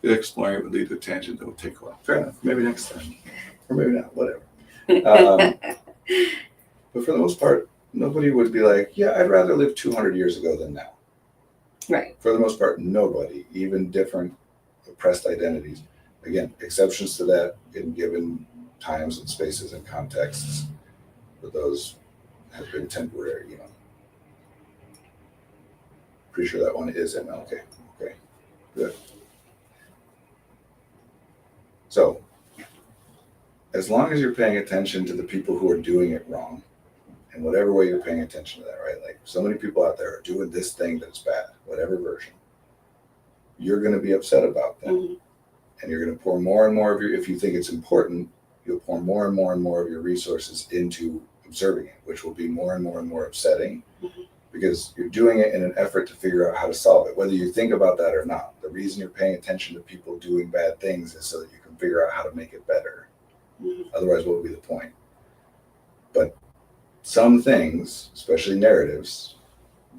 exploring it would lead to a tangent that would take a while. Fair enough. Maybe next time. Or maybe not. Whatever. But for the most part, nobody would be like, yeah, I'd rather live 200 years ago than now. Right. For the most part, nobody, even different oppressed identities. Again, exceptions to that in given times and spaces and contexts, but those have been temporary, Pretty sure that one is MLK. Okay, good. So, as long as you're paying attention to the people who are doing it wrong, in whatever way you're paying attention to that, right? Like, so many people out there are doing this thing that's bad, whatever version. You're going to be upset about them. Mm-hmm. And you're going to pour more and more of if you think it's important, you'll pour more and more and more of your resources into observing it, which will be more and more and more upsetting because you're doing it in an effort to figure out how to solve it, whether you think about that or not. The reason you're paying attention to people doing bad things is so that you can figure out how to make it better. Otherwise, what would be the point? But some things, especially narratives,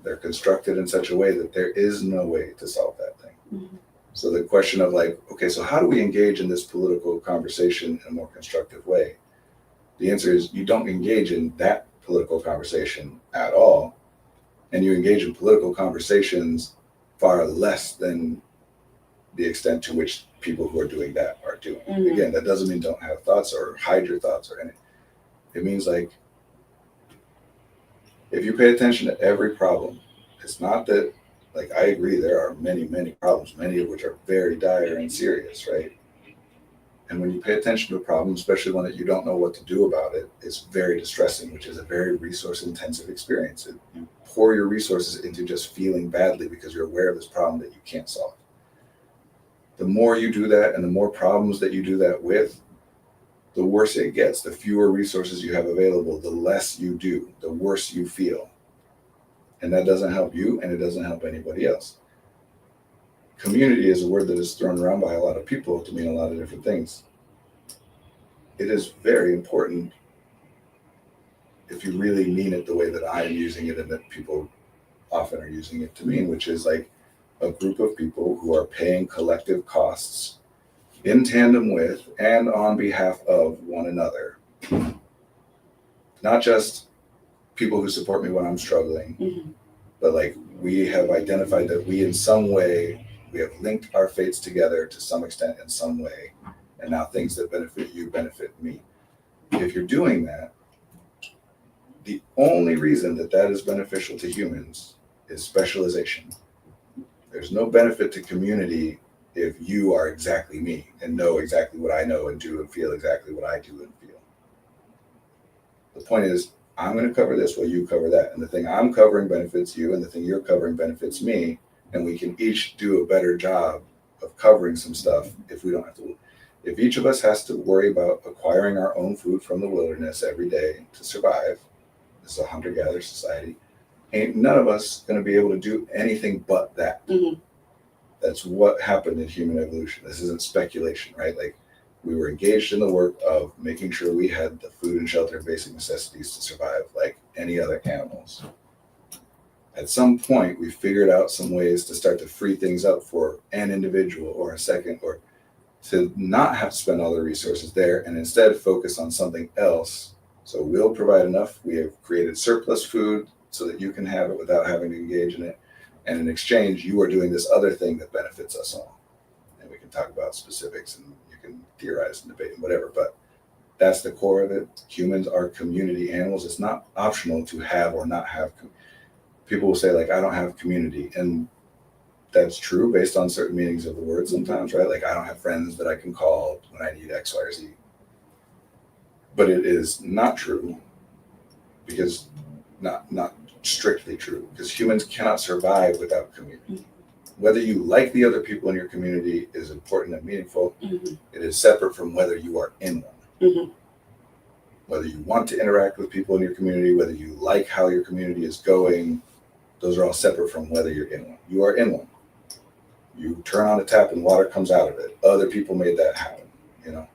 they're constructed in such a way that there is no way to solve that thing. So the question of like, okay, so how do we engage in this political conversation in a more constructive way? The answer is you don't engage in that political conversation at all. And you engage in political conversations far less than the extent to which people who are doing that are doing. Again, that doesn't mean don't have thoughts or hide your thoughts or anything. It means like, if you pay attention to every problem, it's not that, like, I agree there are many, many problems, many of which are very dire and serious, right? And when you pay attention to a problem, especially one that you don't know what to do about it, it's very distressing, which is a very resource-intensive experience. You pour your resources into just feeling badly because you're aware of this problem that you can't solve. The more you do that and the more problems that you do that with, the worse it gets. The fewer resources you have available, the less you do, the worse you feel. And that doesn't help you and it doesn't help anybody else. Community is a word that is thrown around by a lot of people to mean a lot of different things. It is very important if you really mean it the way that I am using it and that people often are using it to mean, which is like a group of people who are paying collective costs in tandem with and on behalf of one another. Not just people who support me when I'm struggling, but like we have identified that we in some way, we have linked our fates together to some extent in some way, and now things that benefit you benefit me. If you're doing that, the only reason that that is beneficial to humans is specialization. There's no benefit to community if you are exactly me and know exactly what I know and do and feel exactly what I do and feel. The point is, I'm going to cover this while you cover that. And the thing I'm covering benefits you and the thing you're covering benefits me. And we can each do a better job of covering some stuff if we don't have to. If each of us has to worry about acquiring our own food from the wilderness every day to survive, this is a hunter-gatherer society, ain't none of us going to be able to do anything but that. That's what happened in human evolution. This isn't speculation, right? Like, we were engaged in the work of making sure we had the food and shelter and basic necessities to survive like any other animals. At some point, we figured out some ways to start to free things up for an individual or a second, or to not have to spend all the resources there and instead focus on something else. So we'll provide enough. We have created surplus food so that you can have it without having to engage in it. And in exchange, you are doing this other thing that benefits us all. And we can talk about specifics and you can theorize and debate and whatever, but that's the core of it. Humans are community animals. It's not optional to have or not have. People will say, like, I don't have community. And that's true based on certain meanings of the word sometimes, right? Like, I don't have friends that I can call when I need X, Y, or Z. But it is not true because not strictly true, because humans cannot survive without community. Whether you like the other people in your community is important and meaningful. Mhm. It is separate from whether you are in one. Mhm. Whether you want to interact with people in your community, whether you like how your community is going, those are all separate from whether you're in one. You are in one. You turn on a tap and water comes out of it. Other people made that happen, you know.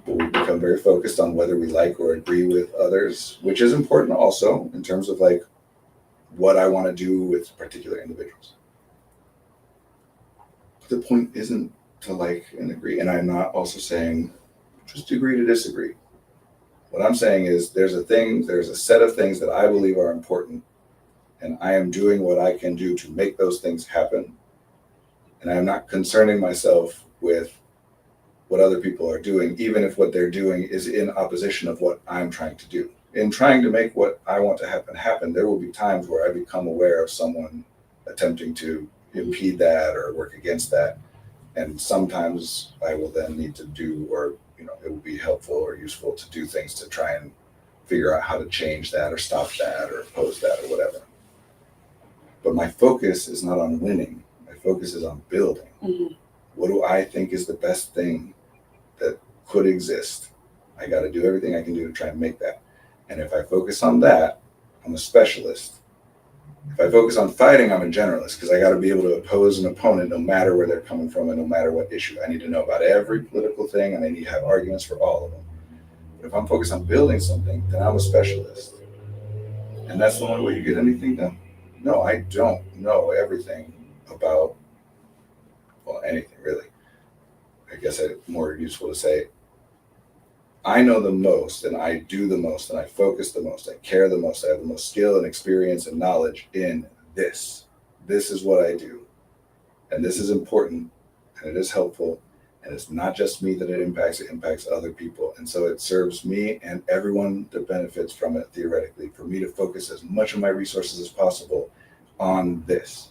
But we become very focused on whether we like or agree with others, which is important also in terms of like what I want to do with particular individuals. The point isn't to like and agree. And I'm not also saying just agree to disagree. What I'm saying is there's a set of things that I believe are important, and I am doing what I can do to make those things happen. And I'm not concerning myself with what other people are doing, even if what they're doing is in opposition of what I'm trying to do. In trying to make what I want to happen, there will be times where I become aware of someone attempting to impede that or work against that. And sometimes I will then need to do, or it will be helpful or useful to do things to try and figure out how to change that or stop that or oppose that or whatever. But my focus is not on winning. My focus is on building. Mhm. What do I think is the best thing that could exist? I got to do everything I can do to try and make that. And if I focus on that, I'm a specialist. If I focus on fighting, I'm a generalist, because I got to be able to oppose an opponent no matter where they're coming from and no matter what issue. I need to know about every political thing, and I need to have arguments for all of them. But if I'm focused on building something, then I'm a specialist. And that's the only way you get anything done. No, I don't know everything about, well, anything really. I guess it's more useful to say, I know the most, and I do the most, and I focus the most, I care the most, I have the most skill and experience and knowledge in this. This is what I do. And this is important, and it is helpful, and it's not just me that it impacts other people. And so it serves me and everyone that benefits from it theoretically, for me to focus as much of my resources as possible on this.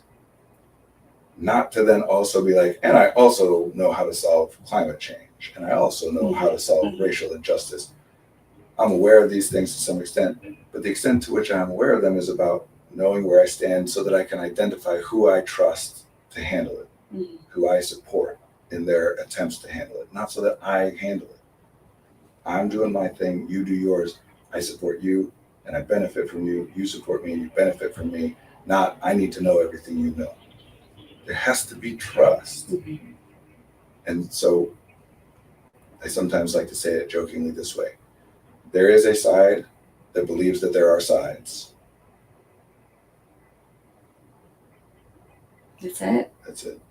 Not to then also be like, and I also know how to solve climate change, and I also know how to solve racial injustice. I'm aware of these things to some extent, but the extent to which I'm aware of them is about knowing where I stand so that I can identify who I trust to handle it, who I support in their attempts to handle it, not so that I handle it. I'm doing my thing, you do yours, I support you, and I benefit from you, you support me, and you benefit from me, not I need to know everything you know. There has to be trust. And so I sometimes like to say it jokingly this way. There is a side that believes that there are sides. That's it. That's it.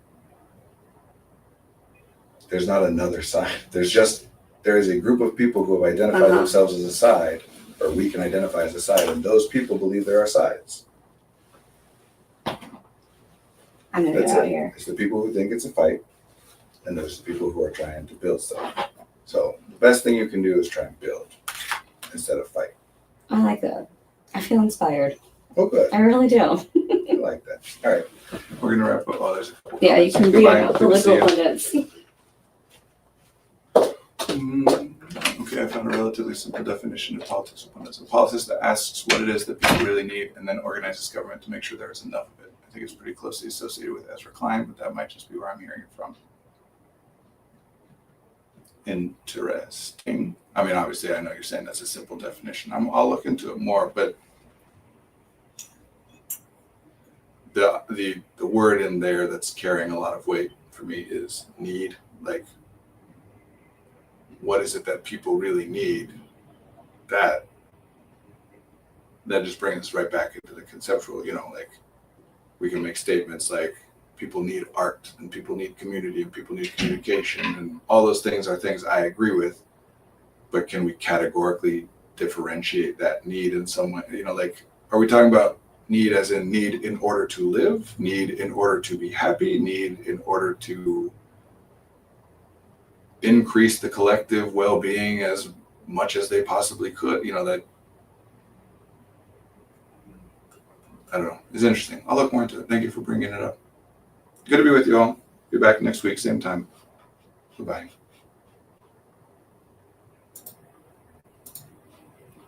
There's not another side. There is a group of people who have identified themselves as a side, or we can identify as a side, and those people believe there are sides. I'm gonna get out of here. It's the people who think it's a fight, and there's the people who are trying to build stuff. So the best thing you can do is try and build instead of fight. I like that. I feel inspired. Oh, good. I really do. I like that. All right. We're gonna wrap up. Oh, there's a couple. Yeah, you can read Goodbye. about Good to see political you. pundits. Okay, I found a relatively simple definition of politics opponents. A politicist that asks what it is that people really need and then organizes government to make sure there is enough of it. I think it's pretty closely associated with Ezra Klein, but that might just be where I'm hearing it from. Interesting. I mean, obviously, I know you're saying that's a simple definition. I'll look into it more, but the word in there that's carrying a lot of weight for me is need. Like, what is it that people really need? That just brings us right back into the conceptual, like we can make statements like people need art and people need community and people need communication, and all those things are things I agree with, but can we categorically differentiate that need in some way? Like, are we talking about need as in need in order to live, need in order to be happy, need in order to increase the collective well-being as much as they possibly could? That, I don't know. It's interesting. I'll look more into it. Thank you for bringing it up. Good to be with you all. Be back next week, same time. Goodbye.